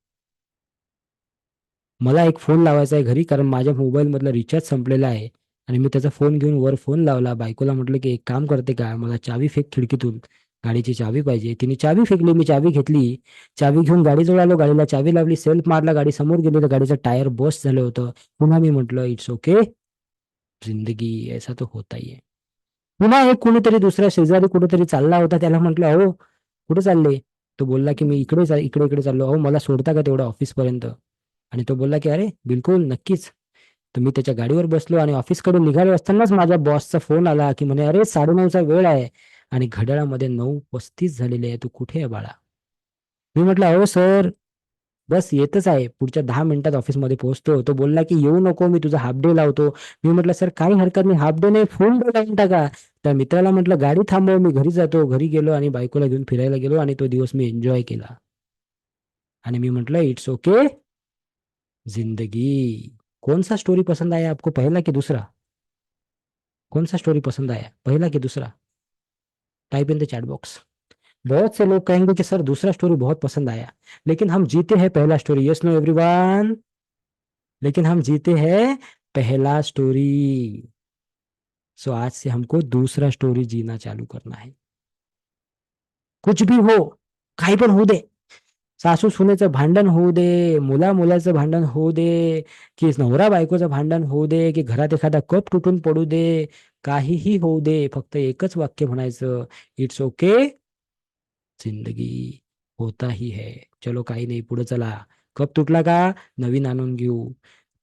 मला एक फोन लावायचा आहे घरी, कारण माझ्या मोबाईलमधला रिचार्ज संपलेला आहे. आणि मी त्याचा फोन घेऊन वर फोन लावला. बायकोला म्हटलं की एक काम करते का, मला चावी फेक खिडकीतून, गाडीची चावी पाहिजे. तिने चावी फेकली, मी चावी घेतली. चावी घेऊन गाडीजवळ आलो, गाडीला चावी लावली, सेल्फ मारला, गाडी समोर गेली तर गाडीचं टायर बस्ट झालं होतं. पुन्हा मी म्हटलं इट्स ओके जिंदगी, ऐसा तो होता ही है. पुन्हा एक कुणीतरी दुसऱ्या शेजारी कुठेतरी चालला होता, त्याला म्हटलं अहो कुठे चालले. तो बोलला की मी इकडे इकडे चाललो, अहो मला सोडता का तेवढं ऑफिसपर्यंत. आणि तो बोलला की अरे बिलकुल नक्कीच. तर मी त्याच्या गाडीवर बसलो आणि ऑफिसकडे निघालो असतानाच माझ्या बॉसचा फोन आला की म्हणे अरे 9:30चा वेळ आहे आणि घड्याळामध्ये 9:35 झालेले आहे, तू कुठे आहे बाळा. मी म्हटलं अहो सर, बस येतच आहे, पुढच्या 10 मिनिटात ऑफिसमध्ये पोहोचतो. तो बोलला की येऊ नको, मी तुझा हाफ डे लावतो. मी म्हटलं सर काही हरकत नाही, हाफ डे नाही फुल डे लावून टाका. त्या मित्राला म्हटलं गाडी थांबव, मी घरी जातो. घरी गेलो आणि बायकोला घेऊन फिरायला गेलो आणि तो दिवस मी एन्जॉय केला. आणि मी म्हटलं इट्स ओके जिंदगी. कौन सा स्टोरी पसंद आया आपको, पहला कि दूसरा. कौन सा स्टोरी पसंद आया, पहला कि दूसरा. Type in the chat box. बहुत से लोग कहेंगे कि सर दूसरा स्टोरी बहुत पसंद आया, लेकिन हम जीते हैं पहला स्टोरी। Yes no everyone? लेकिन हम जीते हैं पहला स्टोरी। सो आज से हमको दूसरा स्टोरी जीना चालू करना है। कुछ भी हो, काही पण होऊ दे, सासू सुनेचं भांडण होऊ दे, मुला मुलाचं भांडण होऊ दे, की नवरा बायकोचं भांडण होऊ दे, की घरात एखादा कप तुटून पडू दे, काहीही होऊ दे, फक्त एकच वाक्य म्हणायचं, इट्स ओके, जिंदगी होता ही है, चलो काही नाही, पुढे चला. कप तुटला का, नवीन आणून घेऊ.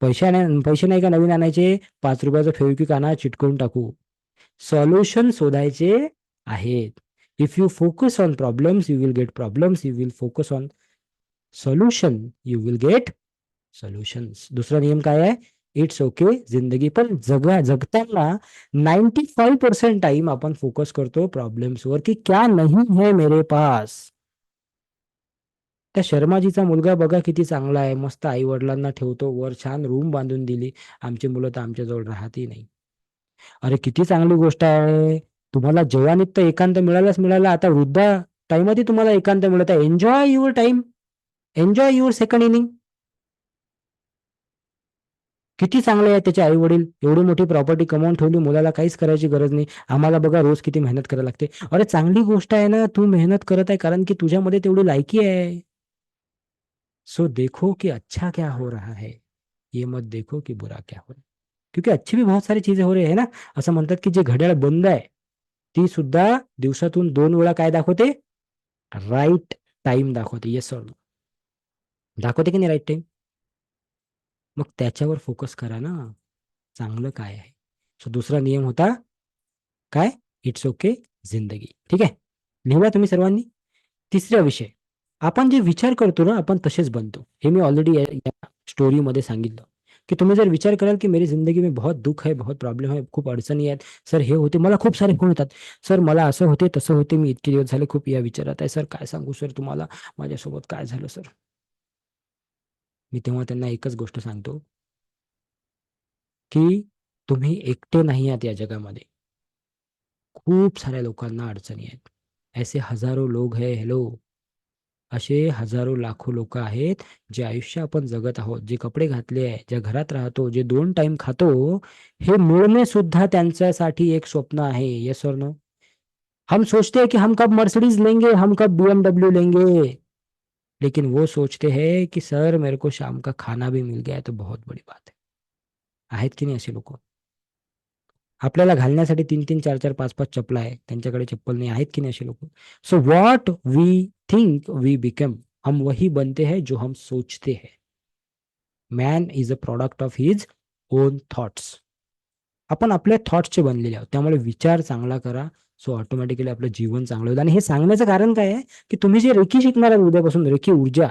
पैसे नाही का नवीन आणायचे, 5 रुपयाचं फेविक्विक आणा, चिटकवून टाकू. सॉल्युशन शोधायचे आहेत. If you focus on problems you will get problems, you will focus on solution you will get solutions. दुसरा नियम काय आहे, इट्स ओके जिंदगी. पण जगताना 95% टाइम आपण फोकस करतो प्रॉब्लेम्स वर, की क्या नहीं है मेरे पास. त्या शर्माजीचा मुलगा बघा किती चांगला आहे, मस्त आई वडिलांना ठेवतो वर, छान रूम बांधून दिली. आमची मुलं तर आमच्याजवळ राहतही नाही. अरे किती चांगली गोष्ट आहे. तुम्हाला जवानीत तर एकांत मिळालाच मिळाला, आता वृद्ध टाइममध्ये तुम्हाला एकांत मिळत आहे. Enjoy your time, enjoy your second inning. किती चांगले आहे त्याचे आई वडील, एवढी मोठी प्रॉपर्टी कमावून ठेवली, मुलाला काहीच करायची गरज नाही. आम्हाला बघा रोज किती मेहनत करायला लागते. अरे चांगली गोष्ट आहे ना, तू मेहनत करत आहे कारण की तुझ्यामध्ये तेवढी लायकी आहे. सो देखो कि अच्छा क्या हो रहा है, ये मत देखो कि बुरा क्या हो रहा है. क्योंकि अच्छी भी बहुत सारी चीजें हो रही है ना. असं म्हणतात की जे घड्याळ बंद आहे, ती सुद्धा दिवसातून 2 वेळा काय दाखवते, राईट टाइम दाखवते. येस सर, दाखवते की नाही राईट टाइम. मग त्याच्यावर फोकस करा ना, चांगलं काय आहे. सो दुसरा नियम होता काय, इट्स ओके जिंदगी. ठीक आहे, लिहूया तुम्ही सर्वांनी. तिसरा विषय, आपण जे विचार करतो ना आपण तसेच बनतो. हे मी ऑलरेडी या स्टोरीमध्ये सांगितलं, की तुम्ही जर विचार कराल की मेरी जिंदगी में बहुत दुख है, बहुत प्रॉब्लेम आहे, खूप अडचणी आहेत, सर हे होते, मला खूप सारे फोन येतात, सर मला असं होते तसं होते, मी इतके दिवस झाले खूप या विचारात आहे, सर काय सांगू सर तुम्हाला, माझ्यासोबत काय झालं सर. मी तेव्हा त्यांना एकच गोष्ट सांगतो, की तुम्ही एकटे नाही आहात या जगामध्ये. खूप साऱ्या लोकांना अडचणी आहेत. ऐसे हजारो लोग है, हेलो, असे हजारो लाखो लोक आहेत, जे आयुष्य आपण जगत आहोत, जे कपडे घातले आहे, ज्या घरात राहतो, जे 2 टाइम खातो, हे मिळणे सुद्धा त्यांच्यासाठी एक स्वप्न आहे. येस और नो? हम सोचते हैं कि हम कब मर्सिडीज लेंगे, हम कब BMW लेंगे, लेकिन वो सोचते हैं कि सर मेरे को शाम का खाना भी मिल गया है तो बहुत बड़ी बात है. आहेत की नाही असे लोक? आपल्याला घालण्यासाठी 3-3, 4-4, 5-5 चपला आहे, त्यांच्याकडे चप्पल नाही. आहेत की नाही असे लोक? So what we think we become, हम वही बनते हैं जो हम सोचते हैं. Man is a product of his own thoughts. आपण आपल्या थॉट्सचे बनलेले आहोत, त्यामुळे विचार चांगला करा. सो ऑटोमॅटिकली आपलं जीवन चांगलं होईल. आणि हे सांगण्याचं कारण काय आहे, की तुम्ही जे रेकी शिकणार आहात उद्यापासून, रेकी ऊर्जा,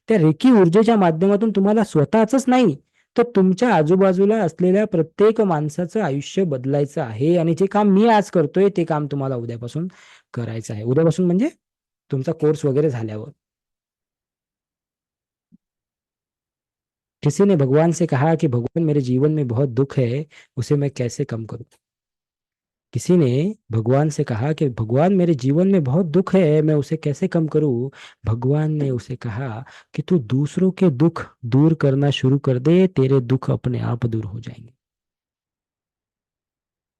त्या रेकी ऊर्जेच्या माध्यमातून तुम्हाला स्वतःच नाही, तर तुमच्या आजूबाजूला असलेल्या प्रत्येक माणसाचं आयुष्य बदलायचं आहे. आणि जे काम मी आज करतोय ते काम तुम्हाला उद्यापासून करायचं आहे. उद्यापासून म्हणजे तुमचा कोर्स वगैरे झाल्यावर. किसी ने भगवान से कहा कि भगवान मेरे जीवन में बहुत दुख है, उसे मैं कैसे कम करूं. किसी ने भगवान से कहा कि भगवान मेरे जीवन में बहुत दुख है, मैं उसे कैसे कम करूं. भगवान ने उसे कहा कि तू दूसरों के दुख दूर करना शुरू कर दे, तेरे दुख अपने आप दूर हो जाएंगे.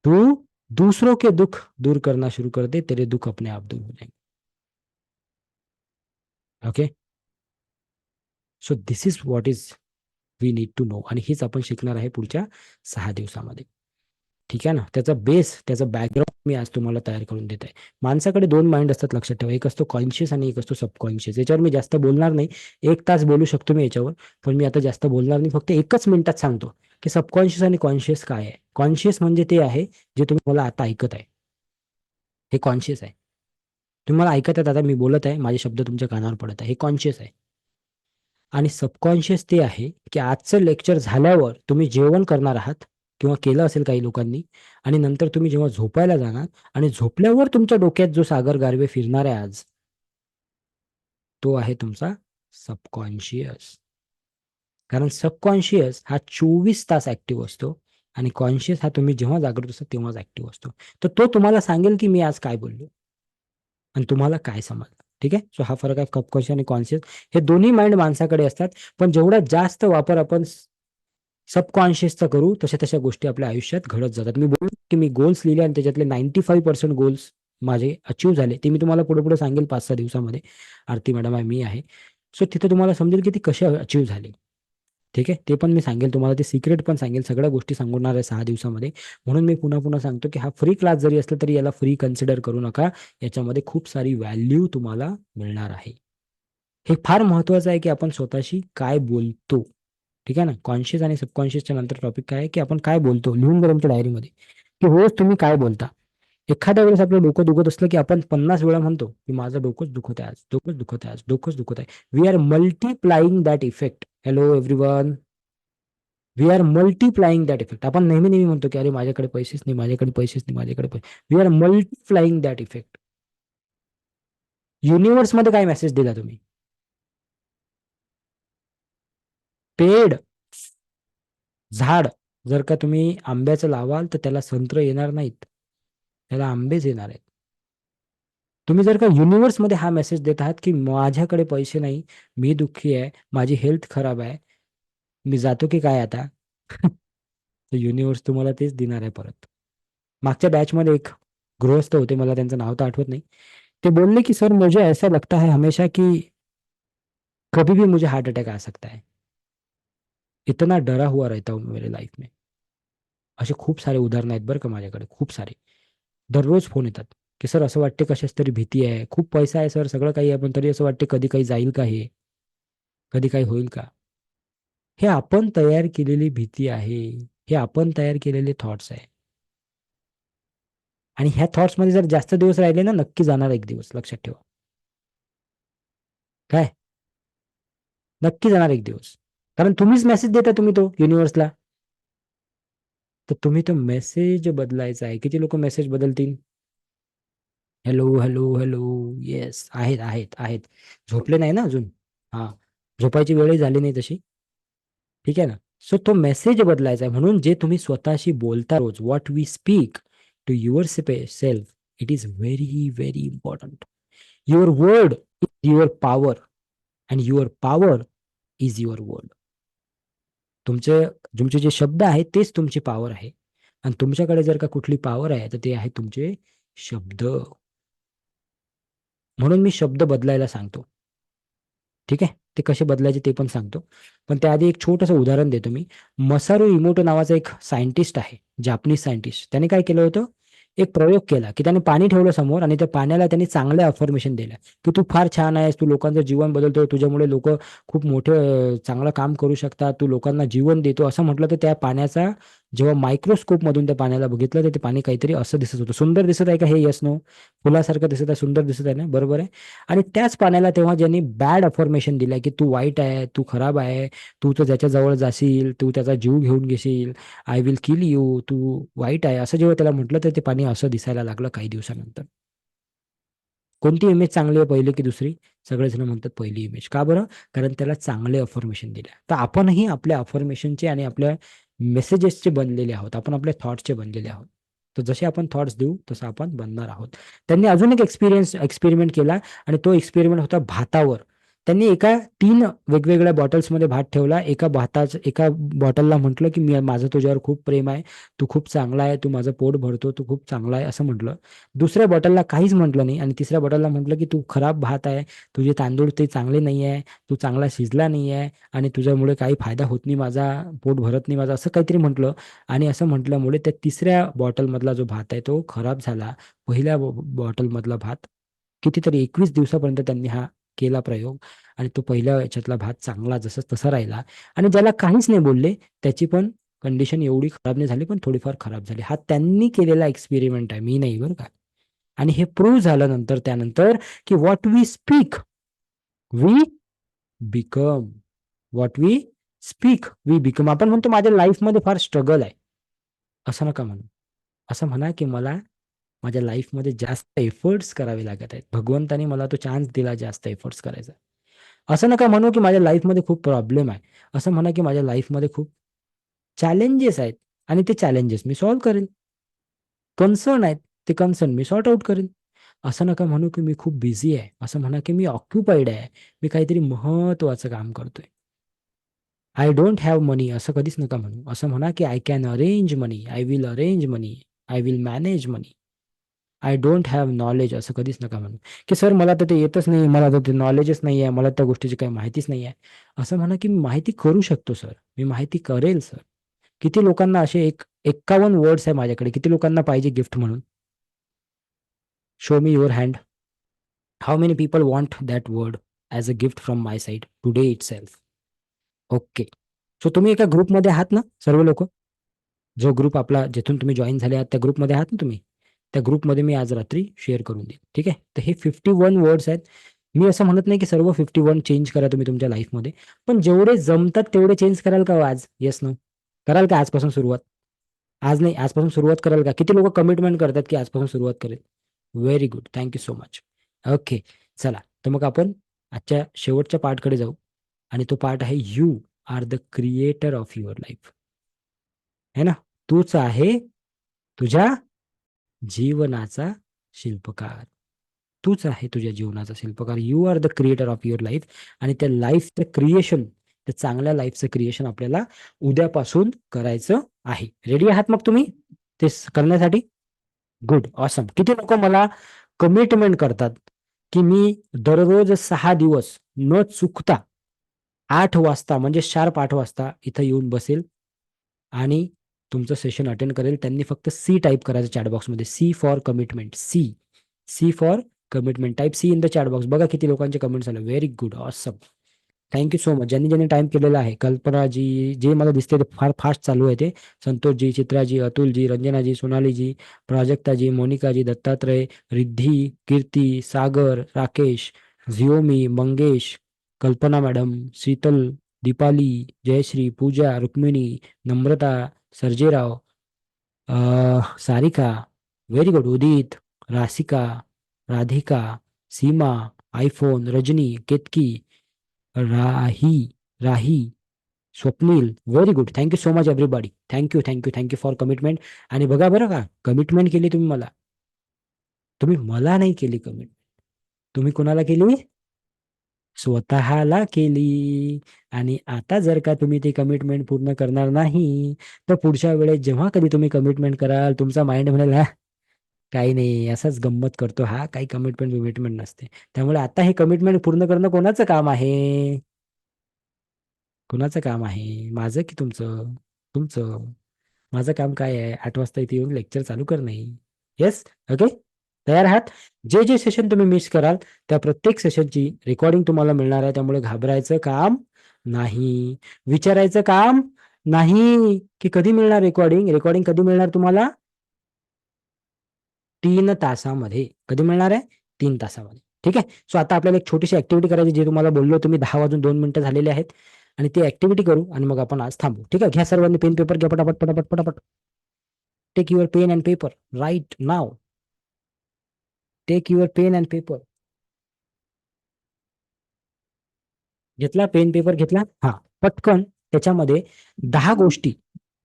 तू दूसरों के दुख दूर करना शुरू कर दे, तेरे दुख अपने आप दूर हो जाएंगे. Okay. So this is what is we need to know. आणि हीच आपण शिकणार आहे पुढच्या 6 दिवसामध्ये. ठीक आहे ना. त्याचा बेस, त्याचा बॅकग्राऊंड मी आज तुम्हाला तयार करून देत आहे. माणसाकडे 2 माइंड असतात, लक्षात ठेवा. एक असतो कॉन्शियस आणि एक असतो सबकॉन्शियस. याच्यावर मी जास्त बोलणार नाही, 1 तास बोलू शकतो मी याच्यावर, पण मी आता जास्त बोलणार नाही. फक्त एकच मिनिटात सांगतो की सबकॉन्शियस आणि कॉन्शियस काय आहे. कॉन्शियस म्हणजे ते आहे जे तुम्ही मला आता ऐकत आहे, हे कॉन्शियस आहे. तुम्ही मला ऐकत आहेत, आता मी बोलत आहे, माझे शब्द तुमच्या कानावर पडत आहे, हे कॉन्शियस आहे. आणि सबकॉन्शियस ते आहे की आजचं लेक्चर झाल्यावर तुम्ही जेवण करणार आहात, किंवा केलं असेल काही लोकांनी, आणि नंतर तुम्ही जेव्हा झोपायला जाणार, आणि झोपल्यावर तुमच्या डोक्यात जो सागर गारवे फिरणार आहे आज, तो आहे तुमचा सबकॉन्शियस. कारण सबकॉन्शियस हा 24 तास ऍक्टिव्ह असतो, आणि कॉन्शियस हा तुम्ही जेव्हा जागृत असतो तेव्हाच ऍक्टिव्ह असतो. तर तो तुम्हाला सांगेल की मी आज काय बोललो. आणि तुम्हाला काय समजलं. ठीक आहे. सो हा फरक आहे सबकॉन्शियस आणि कॉन्शियस. हे दोन्ही माइंड माणसाकडे असतात, पण जेवढा जास्त वापर आपण सबकॉन्शियसचा करू, तशा तशा गोष्टी आपल्या आयुष्यात घडत जातात. मी बोललो की मी गोल्स लिहिले आणि त्याच्यातले 95% गोल्स माझे अचीव्ह झाले. ते मी तुम्हाला पुढे पुढे सांगेल 5-6 दिवसामध्ये. आरती मॅडम आहे, मी आहे. सो तिथे तुम्हाला समजेल की ती कशी अचीव्ह झाली. ठीक आहे. ते पण मी सांगेल तुम्हाला, ते सिक्रेट पण सांगेल, सगळ्या गोष्टी सांगणार आहे 6 दिवसामध्ये. म्हणून मी पुन्हा पुन्हा सांगतो की हा फ्री क्लास जरी असला तरी याला फ्री कन्सिडर करू नका. याच्यामध्ये खूप सारी व्हॅल्यू तुम्हाला मिळणार आहे. हे फार महत्वाचं आहे की आपण स्वतःशी काय बोलतो. ठीक आहे ना. कॉन्शियस आणि सबकॉन्शियसच्या नंतर टॉपिक काय आहे की आपण काय बोलतो. लिहून बघा तुमच्या डायरीमध्ये की रोज तुम्ही काय बोलता. एखाद्या वेळेस आपलं डोकं दुखत असलं की आपण 50 वेळा म्हणतो की माझं डोकंच दुखत आहे आज, डोकंच दुखत आहे आज, डोकंच दुखत आहे. We are multiplying that effect. Hello everyone. We are multiplying that effect. आपण नेहमी नेहमी म्हणतो की अरे माझ्याकडे पैसेच नाही, माझ्याकडे पैसेच नाही, माझ्याकडे पैसे. We are multiplying that effect. युनिव्हर्समध्ये काय मेसेज दिला तुम्ही. पेड झाड जर का तुम्ही आंब्याचं लावाल तर त्याला संत्र येणार नाहीत, त्याला आंबेच येणार आहेत. तुम्ही जर का युनिव्हर्समध्ये हा मेसेज देत आहात की माझ्याकडे पैसे नाही, मी दुःखी आहे, माझी हेल्थ खराब आहे, मी जातो की काय आता. तर युनिव्हर्स तुम्हाला तेच देणार आहे परत. मागच्या बॅचमध्ये एक गृहस्थ होते, मला त्यांचं नाव तर आठवत नाही. ते बोलले की सर मुझे ऐसा लगता है हमेशा कि कभी भी मुझे हार्ट अटैक आ सकता है, इतना डरा हुआ रहता हूँ मेरे लाइफ में. असे खूप सारे उदाहरण आहेत बरं का माझ्याकडे, खूप सारे. दररोज फोन येतात की सर असं वाटते कशाच तरी भीती आहे, खूप पैसा आहे सर, सगळं काही आहे, पण तरी असं वाटते कधी काही जाईल का, हे कधी काही होईल का. हे आपण तयार केलेली भीती आहे. हे आपण तयार केलेले थॉट्स आहे. आणि ह्या थॉट्स मध्ये जर जास्त दिवस राहिले ना, नक्की जाणार एक दिवस, लक्षात ठेवा. काय. नक्की जाणार एक दिवस. कारण तुम्हीच मेसेज देता, तुम्ही तो युनिव्हर्सला. तर तुम्ही तो मेसेज बदलायचा आहे. किती लोक मेसेज बदलतील. Hello hello hello. येस, आहेत आहेत आहेत. झोपले नाही ना अजून. हा. झोपायची वेळही झाली नाही तशी. ठीक आहे ना. सो तो मेसेज बदलायचा आहे. म्हणून जे तुम्ही स्वतःशी बोलता रोज, what we speak to your self, it is very very important. Your word is your power, and your power is your word. तुमचे तुमचे जे शब्द आहेत तेच तुमची पॉवर आहे. आणि तुमच्याकडे जर का कुठली पॉवर आहे तर ते आहे तुमचे शब्द. म्हणून मी शब्द बदलायला सांगतो. ठीक आहे. ते कसे बदलायचे ते पण सांगतो. पण त्याआधी एक छोटंसं उदाहरण देतो मी. मसारू इमोटो नावाचा एक सायंटिस्ट आहे, जापनीज सायंटिस्ट. त्याने काय केलं होतं, एक प्रयोग केला की त्याने पाणी ठेवलं समोर आणि त्या पाण्याला त्यांनी चांगलं अफर्मेशन दिलं की तू फार छान आहेस, तू लोकांचं जीवन बदलतो, तुझ्यामुळे लोक खूप मोठे चांगलं काम करू शकतात, तू लोकांना जीवन देतो, असं म्हटलं. तर त्या पाण्याचा जेव्हा मायक्रोस्कोप मधून त्या पाण्याला बघितलं तर ते पाणी काहीतरी असं दिसत होतं. सुंदर दिसत आहे का हे, यस नो. फुलासारखं दिसत आहे, सुंदर दिसत आहे ना, बरोबर आहे. आणि त्याच पाण्याला तेव्हा ज्यांनी बॅड अफर्मेशन दिलं की तू वाईट आहे, तू खराब आहे, तू तर ज्याच्या जवळ जाशील तू त्याचा जीव घेऊन घेशील, आय विल किल यू, तू वाईट आहे, असं जेव्हा त्याला म्हटलं तर ते पाणी असं दिसायला लागलं काही दिवसानंतर. कोणती इमेज चांगली आहे, पहिली की दुसरी. सगळेजण म्हणतात पहिली इमेज. का बरं. कारण त्याला चांगले अफर्मेशन दिले. तर आपणही आपल्या अफर्मेशनचे आणि आपल्या मेसेजेसचे बनलेले आहोत, आपण आपल्या थॉट्सचे बनलेले आहोत. तर जसे आपण थॉट्स देऊ तसं आपण बनणार आहोत. त्यांनी अजून एक एक्सपेरिमेंट केला, आणि तो एक्सपेरिमेंट होता भातावर. त्यांनी 3 वेगवेगळ्या बॉटल्समध्ये भात ठेवला. एका बॉटलला म्हटलं की माझं तुझ्यावर खूप प्रेम आहे, तू खूप चांगला आहे, तू माझं पोट भरतो, तू खूप चांगला आहे, असं म्हटलं. दुसऱ्या बॉटलला काहीच म्हटलं नाही, आणि तिसऱ्या बॉटलला म्हटलं की तू खराब भात आहे, तुझे तांदूळ ते चांगले नाही आहे, तू चांगला शिजला नाही आहे, आणि तुझ्यामुळे काही फायदा होत नाही, माझा पोट भरत नाही माझा, असं काहीतरी म्हटलं. आणि असं म्हटल्यामुळे त्या तिसऱ्या बॉटलमधला जो भात आहे तो खराब झाला. पहिल्या बॉटलमधला भात, कितीतरी 21 दिवसापर्यंत त्यांनी हा केला प्रयोग, आणि तो पहिल्या याच्यातला भात चांगला जसं तसा राहिला. आणि ज्याला काहीच नाही बोलले त्याची पण कंडिशन एवढी खराब नाही झाली, पण थोडीफार खराब झाली. हा त्यांनी केलेला एक्सपेरिमेंट आहे, मी नाही बरं का. आणि हे प्रूव्ह झालं नंतर, त्यानंतर, की what we speak we become. What we speak we become. आपण म्हणतो माझ्या लाईफमध्ये फार स्ट्रगल आहे, असं नका म्हणू. असं म्हणा की मला माझ्या लाईफमध्ये जास्त एफर्ट्स करावे लागत आहेत, भगवंतानी मला तो चान्स दिला जास्त एफर्ट्स करायचा. असं नका म्हणू की माझ्या लाईफमध्ये खूप प्रॉब्लेम आहे. असं म्हणा की माझ्या लाईफमध्ये खूप चॅलेंजेस आहेत, आणि ते चॅलेंजेस मी सॉल्व्ह करेन. कन्सर्न आहेत, ते कन्सर्न मी सॉर्ट आउट करेन. असं नका म्हणू की मी खूप बिझी आहे, असं म्हणा की मी ऑक्युपाईड आहे, मी काहीतरी महत्वाचं काम करतोय. आय डोंट हॅव मनी असं कधीच नका म्हणू. असं म्हणा की I can arrange money, I will arrange money, I will manage money. I don't have knowledge असं कधीच नका म्हणू की सर मला तर ते येतच नाही, मला तर ते नॉलेजच नाही आहे, मला त्या गोष्टीची काही माहितीच नाही आहे. असं म्हणा की मी माहिती करू शकतो सर, मी माहिती करेल सर. किती लोकांना असे 51 वर्ड्स आहे माझ्याकडे, किती लोकांना पाहिजे गिफ्ट म्हणून? Show me your hand. How many people want that word as a gift from my side today it self. Okay. So तुम्ही एका ग्रुपमध्ये आहात ना सर्व लोक? जो ग्रुप आपला जिथून तुम्ही जॉईन झाले आहात त्या ग्रुपमध्ये आहात ना तुम्ही? त्या ग्रुपमध्ये मी आज रात्री शेअर करून देईन. ठीक आहे. तर हे 51 वर्ड्स आहेत. मी असं म्हणत नाही की सर्व 51 चेंज करा तुम्ही तुमच्या लाईफमध्ये, पण जेवढे जमतात तेवढे चेंज कराल का हो आज? Yes no? कराल का आजपासून सुरुवात? आज नाही, आजपासून सुरुवात कराल का? किती लोक कमिटमेंट करतात की आजपासून सुरुवात करेल? Very good, thank you so much. Okay. चला, तर मग आपण आजच्या शेवटच्या पार्टकडे जाऊ, आणि तो पार्ट आहे you are the creator of your life. है ना? तूच आहे तुझ्या जीवनाचा शिल्पकार. तूच आहे तुझ्या जीवनाचा शिल्पकार. You are the creator of your life. आणि त्या लाईफचं क्रिएशन, त्या चांगल्या लाईफचं क्रिएशन आपल्याला उद्यापासून करायचं आहे. रेडी आहात मग तुम्ही ते करण्यासाठी? Good, awesome. किती लोक मला कमिटमेंट करतात की मी दररोज 6 दिवस न चुकता 8 वाजता, म्हणजे शार्प 8 वाजता इथं येऊन बसेल आणि तुमचं सेशन अटेंड करेल. त्यांनी फक्त सी टाईप करायचं चॅट बॉक्समध्ये. C for commitment. C. C for commitment. Type C in the chat box. बघा किती लोकांचे कमेंट्स आले. Very good, awesome. Thank you so much. ज्यांनी ज्यांनी टाइम केलेला आहे. कल्पनाजी, जे मला दिसते ते फार फास्ट चालू आहे ते. संतोषजी, चित्राजी, अतुलजी, रंजनाजी, सोनालीजी, प्राजक्ताजी, मोनिकाजी, दत्तात्रय, रिद्धी, कीर्ती, सागर, Rakesh, Xiaomi, Mangesh, Kalpana madam, Sheetal, Deepali, Jayashree, Pooja, Rukmini, Namrata, Sarjerao, Sarika, very good, Udit, Rashika, Radhika, Seema, iPhone, Rajani, Ketaki, Rahi, Rahi, Swapnil. Very good. Thank you so much everybody. Thank you, thank you, thank you for commitment. आणि बघा बरं का, कमिटमेंट केली तुम्ही मला. तुम्ही मला नाही केली कमिटमेंट. तुम्ही कोणाला केली? स्वतःला केली. आणि आता जर का तुम्ही ती कमिटमेंट पूर्ण करणार नाही, तर पुढच्या वेळेस जेव्हा कधी तुम्ही कमिटमेंट कराल, तुमचा माइंड म्हणेल हा काही नाही, असंच गंमत करतो हा, काही कमिटमेंट विमिटमेंट नसते. त्यामुळे आता हे कमिटमेंट पूर्ण करणं कोणाचं काम आहे? कुणाचं काम आहे? माझं की तुमचं? तुमचं. माझं काम काय आहे? 8 वाजता इथे येऊन लेक्चर चालू करणे. येस. ओके. तयार आहात? जे जे सेशन तुम्ही मिस कराल त्या प्रत्येक सेशनची रेकॉर्डिंग तुम्हाला मिळणार आहे. त्यामुळे घाबरायचं काम नाही, विचारायचं काम नाही की कधी मिळणार रेकॉर्डिंग. रेकॉर्डिंग कधी मिळणार तुम्हाला? 3 तासामध्ये. कधी मिळणार आहे? 3 तासामध्ये. ठीक आहे. सो आता आपल्याला एक छोटीशी ऍक्टिव्हिटी करायची, जे तुम्हाला बोललो तुम्ही. 10 वाजून 2 मिनिटं झालेले आहेत, आणि ती ऍक्टिव्हिटी करू आणि मग आपण आज थांबू. ठीक आहे. घ्या सर्वांनी पेन पेपर घ्या, पटापट पटापट पटापट. Take your pen and paper write नाव. Take your pen and paper. घेतला पेन पेपर? घेतला. हा. पटकन त्याच्यामध्ये 10 गोष्टी,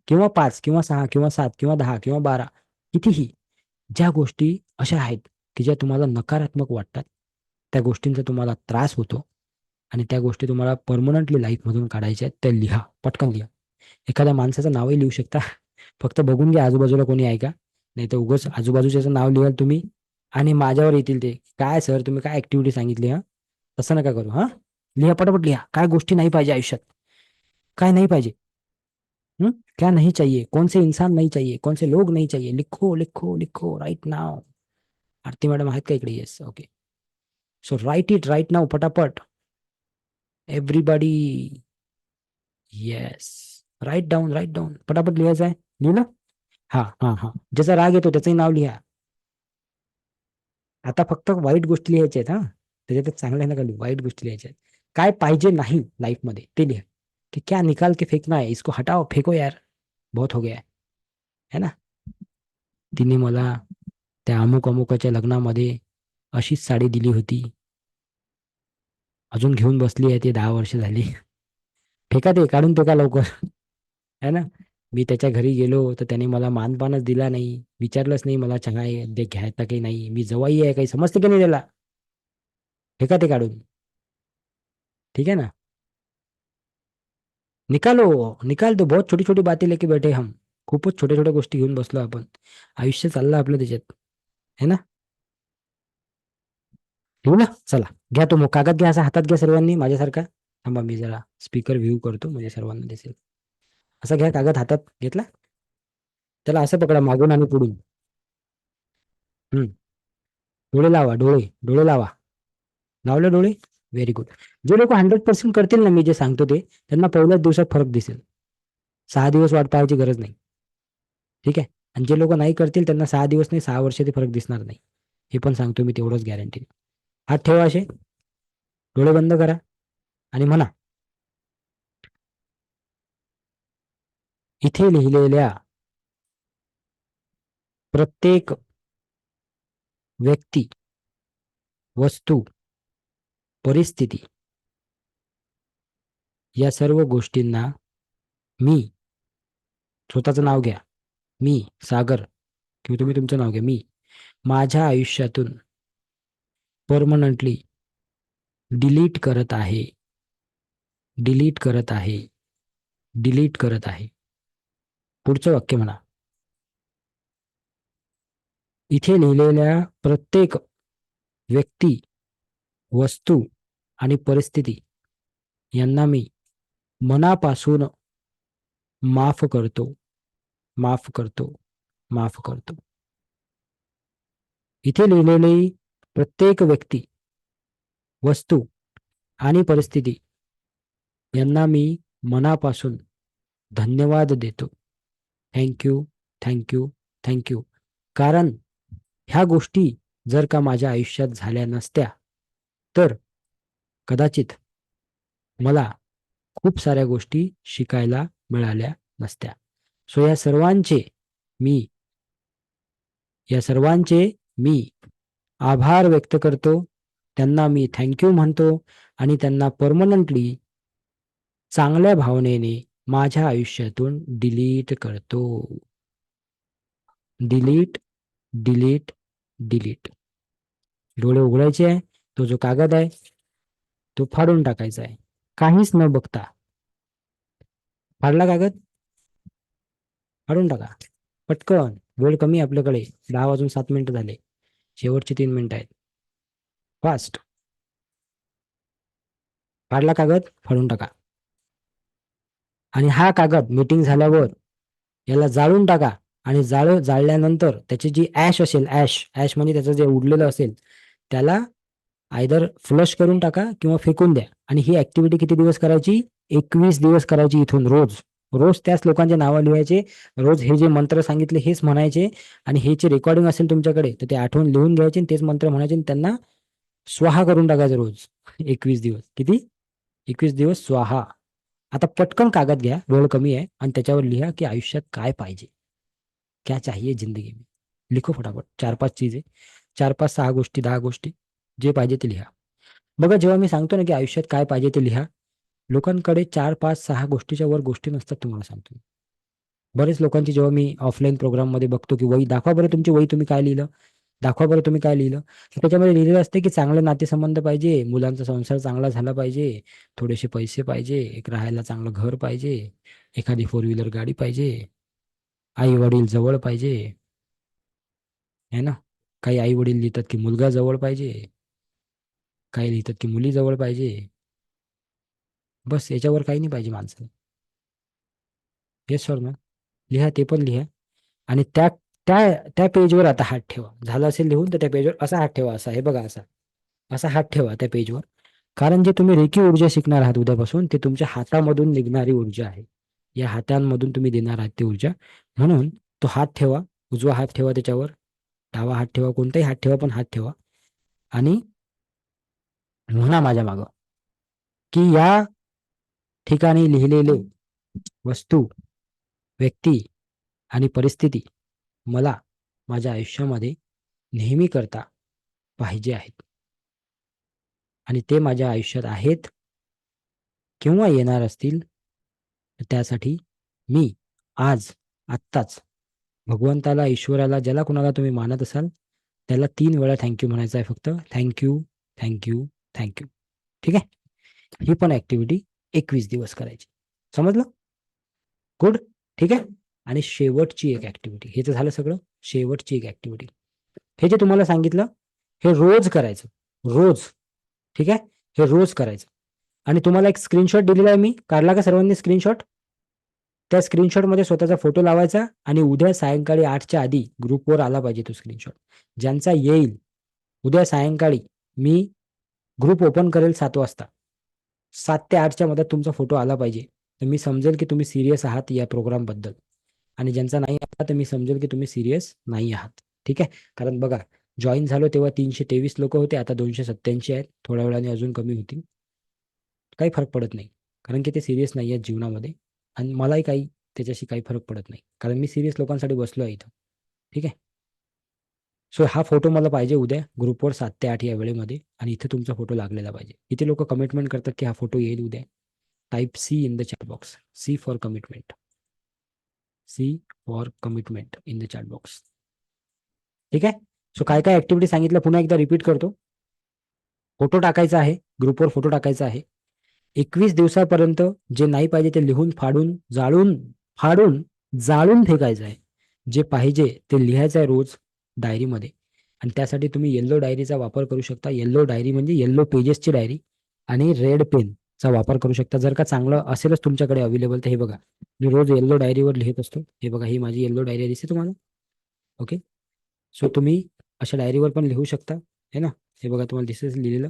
किंवा 5 किंवा 6 किंवा 7 किंवा 10 किंवा 12, कितीही, ज्या गोष्टी अशा आहेत की ज्या तुम्हाला नकारात्मक वाटतात, त्या गोष्टींचा तुम्हाला त्रास होतो, आणि त्या गोष्टी तुम्हाला परमनंटली लाईफमधून काढायच्या आहेत, त्या लिहा. पटकन लिहा. एखाद्या माणसाचं नावही लिहू शकता. फक्त बघून घ्या आजूबाजूला कोणी आहे का. नाही तर उगाच आजूबाजूच्याचं नाव लिहाल तुम्ही आणि माझ्यावर येतील ते, काय सर तुम्ही काय ऍक्टिव्हिटी सांगितली हा. तसं नका करू हा. लिहा, पटापट लिहा. काय गोष्टी नाही पाहिजे आयुष्यात, काय नाही पाहिजे. क्या नहीं चाहिए, कौन से इंसान नहीं चाहिए, कौन से लोग नहीं चाहिए. लिखो लिखो लिखो राईट नाव. आरती मॅडम आहेत का इकडे? Yes. Okay. So write it right now, पटापट. एव्हरीबडी. येस. राईट डाऊन पटापट लिहायचं आहे. लिहिलं? हा हा हा. ज्याचा राग येतो त्याचंही नाव लिहा. आता फक्त वाईट गोष्टी लिहायच्या आहेत हा. त्याच्यात चांगल्या नका लिहू, वाईट गोष्टी लिहायच्या आहेत. काय पाहिजे नाही लाईफमध्ये ते लिहा. कि क्या निकाल के फेकना है, इसको हटाओ, फेको यार, बहुत हो गया है ना. तिने मला त्या अमुक अमुकाच्या लग्नामध्ये अशीच साडी दिली होती, अजून घेऊन बसली आहे, ती 10 वर्ष झाली. फेका ते, काढून फेका लवकर. है ना. मी त्याच्या घरी गेलो तर त्याने मला मानपानच दिला नाही, विचारलंच नाही मला चहा दे घ्यायचा काही नाही, मी जवाई आहे काही समजते की नाही त्याला. फेका ते काढून. ठीक है ना. निकालो. निकाल दो, बहुत छोटी छोटी बातें लेके बैठे हम. खूपच छोट्या छोट्या गोष्टी घेऊन बसलो आपण. आयुष्य चाललं आपलं त्याच्यात. है ना. ठेवू ना. चला घ्या तो मग कागद घ्या, असा हातात घ्या सर्वांनी माझ्यासारखा. थांबा मी जरा स्पीकर व्ह्यू करतो म्हणजे सर्वांना दिसेल. असा घ्या कागद हातात घेतला. त्याला असं पकडा मागून आणि पुढून. हम्म. डोळे लावा, डोळे डोळे लावा. लावले डोळे. Very good. जे लोक 100% करतील ना मी जे सांगतो ते, त्यांना पहिल्याच दिवसात फरक दिसेल. 6 दिवस वाट पाहायची गरज नाही. ठीक आहे. आणि जे लोक नाही करतील त्यांना 6 दिवस नाही 6 वर्ष ते फरक दिसणार नाही. हे पण सांगतो मी तेवढंच गॅरंटी. हात ठेवा असे. डोळे बंद करा आणि म्हणा, इथे लिहिलेल्या प्रत्येक व्यक्ती, वस्तू, परिस्थिती या सर्व गोष्टींना मी, स्वतःचं नाव घ्या, मी सागर, किंवा तुम्ही तुमचं नाव घ्या, मी माझ्या आयुष्यातून परमनंटली डिलीट करत आहे. डिलीट करत आहे. डिलीट करत आहे. पुढचं वाक्य म्हणा. इथे लिहिलेल्या प्रत्येक व्यक्ती, वस्तू आणि परिस्थिती यांना मी मनापासून माफ करतो. माफ करतो. माफ करतो. इथे लिहिलेली प्रत्येक व्यक्ती, वस्तू आणि परिस्थिती यांना मी मनापासून धन्यवाद देतो. थँक्यू. थँक्यू. थँक्यू. कारण ह्या गोष्टी जर का माझ्या आयुष्यात झाल्या नसत्या तर कदाचित मला खूप साऱ्या गोष्टी शिकायला मिळाल्या नसत्या. सो मी या सर्वांचे मी आभार व्यक्त करतो. त्यांना मी थँक्यू म्हणतो आणि त्यांना परमनंटली चांगल्या भावनेने माझ्या आयुष्यातून डिलीट करतो. डिलीट. डिलीट. डिलीट. डोळे उघडायचे आहे. तो जो कागद आहे तो फाडून टाकायचा आहे, काहीच न बघता. फाडला कागद. फाडून टाका पटकन. वेळ कमी आहे आपल्याकडे. 10 वाजून 7 मिनिटं झाले. शेवटचे 3 मिनिटं आहेत. फास्ट. फाडला कागद. फाडून टाका. आणि हा कागद मीटिंग झाल्यावर याला जाळून टाका. आणि जाळल्यानंतर त्याची जी ऍश असेल, ऍश ऍश म्हणजे त्याचं जे उडलेलं असेल त्याला आयदर फ्लश करून टाका किंवा फेकून द्या. आणि ही ऍक्टिव्हिटी किती दिवस करायची? 21 दिवस करायची. इथून रोज रोज त्याच लोकांचे नावं लिहायचे. रोज हे जे मंत्र सांगितले हेच म्हणायचे. आणि हे जे रेकॉर्डिंग असेल तुमच्याकडे तर ते आठवून लिहून घ्यायचे, तेच मंत्र म्हणायचे आणि त्यांना स्वाहा करून टाकायचं रोज. 21 दिवस. किती? 21 दिवस स्वाहा. आता पटकन कागद घ्या, वेळ कमी आहे, आणि त्याच्यावर लिहा की आयुष्यात काय पाहिजे. क्या चाहिए जिंदगी में. लिखो फटाफट. 4-5 चीजे, 4-5-6 गोष्टी, 10 गोष्टी, जे पाहिजे ते लिहा. बघा जेव्हा मी सांगतो ना की आयुष्यात काय पाहिजे ते लिहा, लोकांकडे 4-5-6 गोष्टीच्या वर गोष्टी नसतात. तुम्हाला सांगतो. बरेच लोकांची जेव्हा मी ऑफलाईन प्रोग्राममध्ये बघतो की वही दाखवा बरं, तुमची वही तुम्ही काय लिहिलं, दाखवा बरं तुम्ही काय लिहिलं. तर त्याच्यामध्ये लिहिलेलं असते की चांगले नातेसंबंध पाहिजे, मुलांचा संसार चांगला झाला पाहिजे, थोडेसे पैसे पाहिजे, एक राहायला चांगलं घर पाहिजे, एखादी 4 व्हीलर गाडी पाहिजे, आई वडील जवळ पाहिजे. है ना. काही आई वडील लिहितात की मुलगा जवळ पाहिजे, काही लिहितात की मुली जवळ पाहिजे. बस याच्यावर काही नाही पाहिजे माणसाला. येस सर ना. लिहा, ते पण लिहा. आणि त्या त्या त्या पेजवर आता हात ठेवा. झालं असेल लिहून तर त्या पेजवर असा हात ठेवा. असा, हे बघा, असा असा हात ठेवा त्या पेजवर. कारण जे तुम्ही रेकी ऊर्जा शिकणार आहात उद्यापासून, ते तुमच्या हातामधून निघणारी ऊर्जा आहे. या हातांमधून तुम्ही देणार आहात ती ऊर्जा. म्हणून तो हात ठेवा. उजवा हात ठेवा त्याच्यावर, डावा हात ठेवा, कोणताही हात ठेवा, पण हात ठेवा. आणि म्हणा माझ्या मागं की या ठिकाणी लिहिलेले वस्तू, व्यक्ती आणि परिस्थिती मला माझ्या आयुष्यामध्ये नेहमी करता पाहिजे आहेत. आणि ते माझ्या आयुष्यात आहेत किंवा येणार असतील, तर त्यासाठी मी आज आत्ताच भगवंताला, ईश्वराला, ज्याला कुणाला तुम्ही मानत असाल त्याला 3 वेळा थँक्यू म्हणायचं आहे. फक्त थँक्यू, थँक्यू, थँक्यू. ठीक आहे. ही पण ऍक्टिव्हिटी 21 दिवस करायची. समजलं? गुड. ठीक आहे. आणि शेवटची एक ऍक्टिव्हिटी, हे तर झालं सगळं. शेवटची एक ऍक्टिव्हिटी, हे जे तुम्हाला सांगितलं हे रोज करायचं. रोज. ठीक आहे. हे रोज करायचं. आणि तुम्हाला एक स्क्रीनशॉट दिलेला आहे मी, काढला का सर्वांनी स्क्रीनशॉट? त्या स्क्रीनशॉटमध्ये स्वतःचा फोटो लावायचा आणि उद्या सायंकाळी 8च्या आधी ग्रुपवर आला पाहिजे तो स्क्रीनशॉट. ज्यांचा येईल उद्या सायंकाळी मी ग्रुप ओपन करेल 7 वाजता. 7 ते 8च्या मध्ये तुमचा फोटो आला पाहिजे, तर मी समजेल की तुम्ही सिरियस आहात या प्रोग्राम बद्दल. आणि ज्यांचा नाही आला तर मी समजेल की तुम्ही सिरियस नाही आहात. ठीक आहे. कारण बघा, जॉईन झालो तेव्हा 323 लोक होते, आता 287 आहेत. थोड्या वेळाने अजून कमी होतील. काही फरक पडत नाही, कारण की ते सिरियस नाही आहेत जीवनामध्ये. आणि मलाही काही त्याच्याशी काही फरक पडत नाही, कारण मी सिरियस लोकांसाठी बसलो आहे इथं. ठीक आहे. सो हा फोटो मला पाहिजे उद्या ग्रुपवर 7 ते 8 या वेळेमध्ये, आणि इथे तुमचा फोटो लागलेला पाहिजे. इथे लोक कमिटमेंट करतात की हा फोटो येईल उद्या. Type C in the chat box. C for commitment. C for commitment in the chat box. ठीक आहे. सो काय काय ऍक्टिव्हिटी सांगितलं पुन्हा एकदा रिपीट करतो. फोटो टाकायचा आहे, ग्रुपवर फोटो टाकायचा आहे. 21 दिवसापर्यंत जे नाही पाहिजे ते लिहून फाडून फाडून जाळून फेकायचं आहे. जे पाहिजे ते लिहायचं आहे रोज डायरीमध्ये. आणि त्यासाठी तुम्ही येल्लो डायरीचा वापर करू शकता. येल्लो डायरी म्हणजे येल्लो पेजेसची डायरी, आणि रेड पेनचा वापर करू शकता. जर का चांगलं असेलच तुमच्याकडे अवेलेबल तर हे बघा, मी रोज येल्लो डायरीवर लिहित असतो. हे बघा, ही माझी येल्लो डायरी दिसते तुम्हाला. ओके. सो तुम्ही अशा डायरीवर पण लिहू शकता, है ना. हे बघा तुम्हाला दिसेल लिहिलेलं.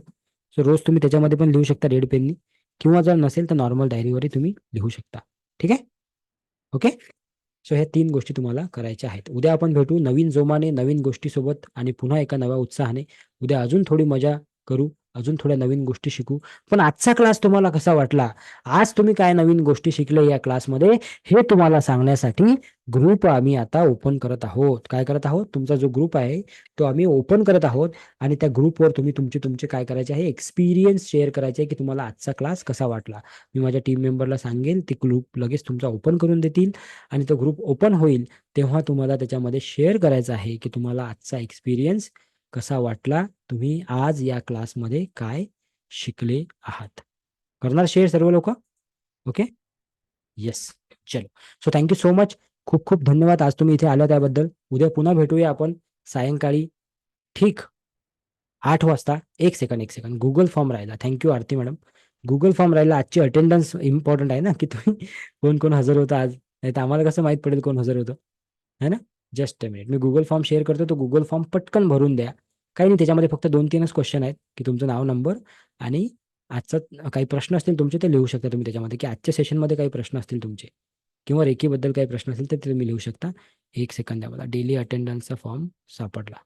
सो रोज तुम्ही त्याच्यामध्ये पण लिहू शकता रेड पेननी, किंवा जर नसेल तर नॉर्मल डायरीवरही तुम्ही लिहू शकता. ठीक आहे. ओके. सो ह्या 3 गोष्टी तुम्हाला करायच्या आहेत. उद्या आपण भेटू नवीन जोमाने, नवीन गोष्टीसोबत, आणि पुन्हा एका नव्या उत्साहाने. उद्या अजून थोडी मजा करू, अजून थोड्या नवीन गोष्टी शिकू. पण आजचा क्लास तुम्हाला कसा वाटला? आज तुम्ही काय नवीन गोष्टी शिकले या क्लासमध्ये, हे तुम्हाला सांगण्यासाठी ग्रुप आम्ही आता ओपन करत आहोत. काय करत आहोत? तुमचा जो ग्रुप आहे तो आम्ही ओपन करत आहोत. आणि त्या ग्रुपवर तुम्ही तुमचे तुमचे काय करायचे आहे, एक्सपिरियन्स शेअर करायचे आहे की तुम्हाला आजचा क्लास कसा वाटला. मी माझ्या टीम मेंबरला सांगेल, ते ग्रुप लगेच तुमचा ओपन करून देतील. आणि तो ग्रुप ओपन होईल तेव्हा तुम्हाला त्याच्यामध्ये शेअर करायचं आहे की तुम्हाला आजचा एक्सपिरियन्स कसा वाटला, तुम्ही आज या क्लासमध्ये काय शिकले आहात. करणार शेअर सर्व लोक? ओके. येस. चलो. So thank you so much. खूप खूप धन्यवाद आज तुम्ही इथे आल्या त्याबद्दल. उद्या पुन्हा भेटूया आपण सायंकाळी, ठीक 8 वाजता. एक सेकंड गुगल फॉर्म राहिला. थँक्यू आरती मॅडम. गुगल फॉर्म राहिला. आजची अटेंडन्स इम्पॉर्टंट आहे ना, की तुम्ही कोण कोण हजर होता आज, नाही तर आम्हाला कसं माहित पडेल कोण हजर होतं, है ना. Just a minute, me Google form share करतो. तो गुगल फॉर्म पटकन भरून द्या. काही नाही, त्याच्यामध्ये फक्त 2-3च क्वेश्चन आहेत, की तुमचं नाव, नंबर, आणि आजचा काही प्रश्न असतील तुमचे ते लिहू शकता तुम्ही त्याच्यामध्ये, की आजच्या सेशनमध्ये काही प्रश्न असतील तुमचे, किंवा रेकीबद्दल काही प्रश्न असतील तर ते तुम्ही लिहू शकता. एक सेकंद द्या मला. डेली अटेंडन्सचा फॉर्म सापडला.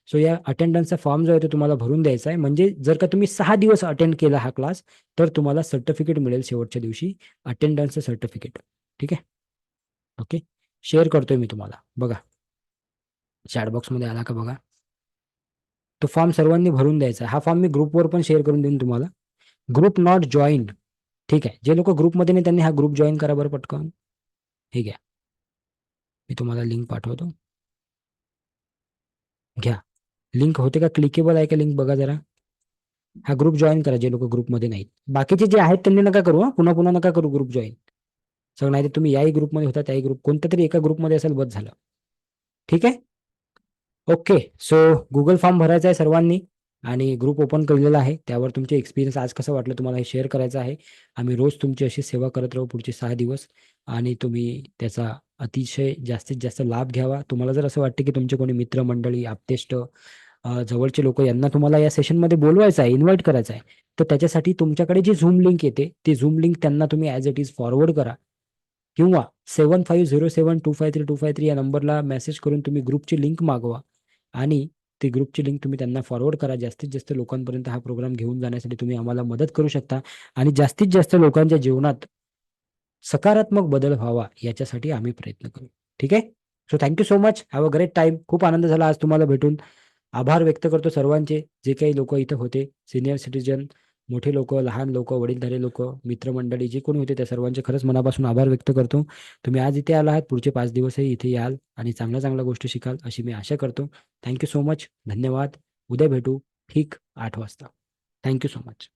सो या अटेंडन्सचा फॉर्म जो आहे तो तुम्हाला भरून द्यायचा आहे. म्हणजे जर का तुम्ही 6 दिवस अटेंड केला हा क्लास, तर तुम्हाला सर्टिफिकेट मिळेल शेवटच्या दिवशी, अटेंडन्सचं सर्टिफिकेट. ठीक आहे. ओके. शेअर करतोय मी तुम्हाला, बघा चॅटबॉक्समध्ये आला का बघा. तो फॉर्म सर्वांनी भरून द्यायचा. हा फॉर्म मी ग्रुपवर पण शेअर करून देईन तुम्हाला. Group not joined. ठीक आहे. जे लोक ग्रुपमध्ये नाही त्यांनी हा ग्रुप जॉईन करा बरं पटकन. हे घ्या, मी तुम्हाला लिंक पाठवतो. घ्या लिंक. होते का? क्लिकेबल आहे का लिंक? बघा जरा. हा ग्रुप जॉईन करा जे लोक ग्रुपमध्ये नाहीत. बाकीचे जे आहेत त्यांनी नका करू. पुन्हा पुन्हा नका करू ग्रुप जॉईन. सगळं नाही तर तुम्ही याही ग्रुपमध्ये होता, त्याही ग्रुप, कोणत्या तरी एका ग्रुपमध्ये असेल, बस झालं. ठीक आहे. ओके. सो गुगल फॉर्म भरायचा आहे सर्वांनी, आणि ग्रुप ओपन केलेला आहे. त्यावर तुमचे एक्सपिरियन्स आज कसं वाटलं तुम्हाला हे शेअर करायचं आहे. आम्ही रोज तुमची अशी सेवा करत राहू पुढचे 6 दिवस, आणि तुम्ही त्याचा अतिशय जास्तीत जास्त लाभ घ्यावा. तुम्हाला जर असं वाटतं की तुमचे कोणी मित्रमंडळी, आप्तेष्ट, जवळचे लोक, यांना तुम्हाला या सेशनमध्ये बोलवायचं आहे, इन्व्हाइट करायचं आहे, तर त्याच्यासाठी तुमच्याकडे जी झूम लिंक येते, ती झूम लिंक त्यांना तुम्ही ॲज इट इज फॉरवर्ड करा. किंवा 7507253253 या नंबरला मेसेज करून तुम्ही ग्रुपची लिंक मागवा, आणि ती ग्रुपची लिंक तुम्ही त्यांना फॉरवर्ड करा. जास्तीत जास्त लोकांपर्यंत हा प्रोग्राम घेऊन जाण्यासाठी तुम्ही आम्हाला मदत करू शकता, आणि जास्तीत जास्त लोकांच्या जीवनात सकारात्मक बदल व्हावा याच्यासाठी आम्ही प्रयत्न करू. ठीक आहे. So thank you so much. Have a great time. खूप आनंद झाला आज तुम्हाला भेटून. आभार व्यक्त करतो सर्वांचे, जे काही लोक इथं होते, सिनियर सिटीजन, मोठे लोक, लहान लोक, वडीलधारे लोक, मित्रमंडळी जे कोणी होते त्या सर्वांचे खरंच मनापासून आभार व्यक्त करतो. तुम्ही आज इथे आला आहात, पुढचे 5 दिवसही इथे याल आणि चांगल्या चांगल्या गोष्टी शिकाल अशी मी आशा करतो. Thank you so much. धन्यवाद. उद्या भेटू ठीक 8 वाजता. Thank you so much.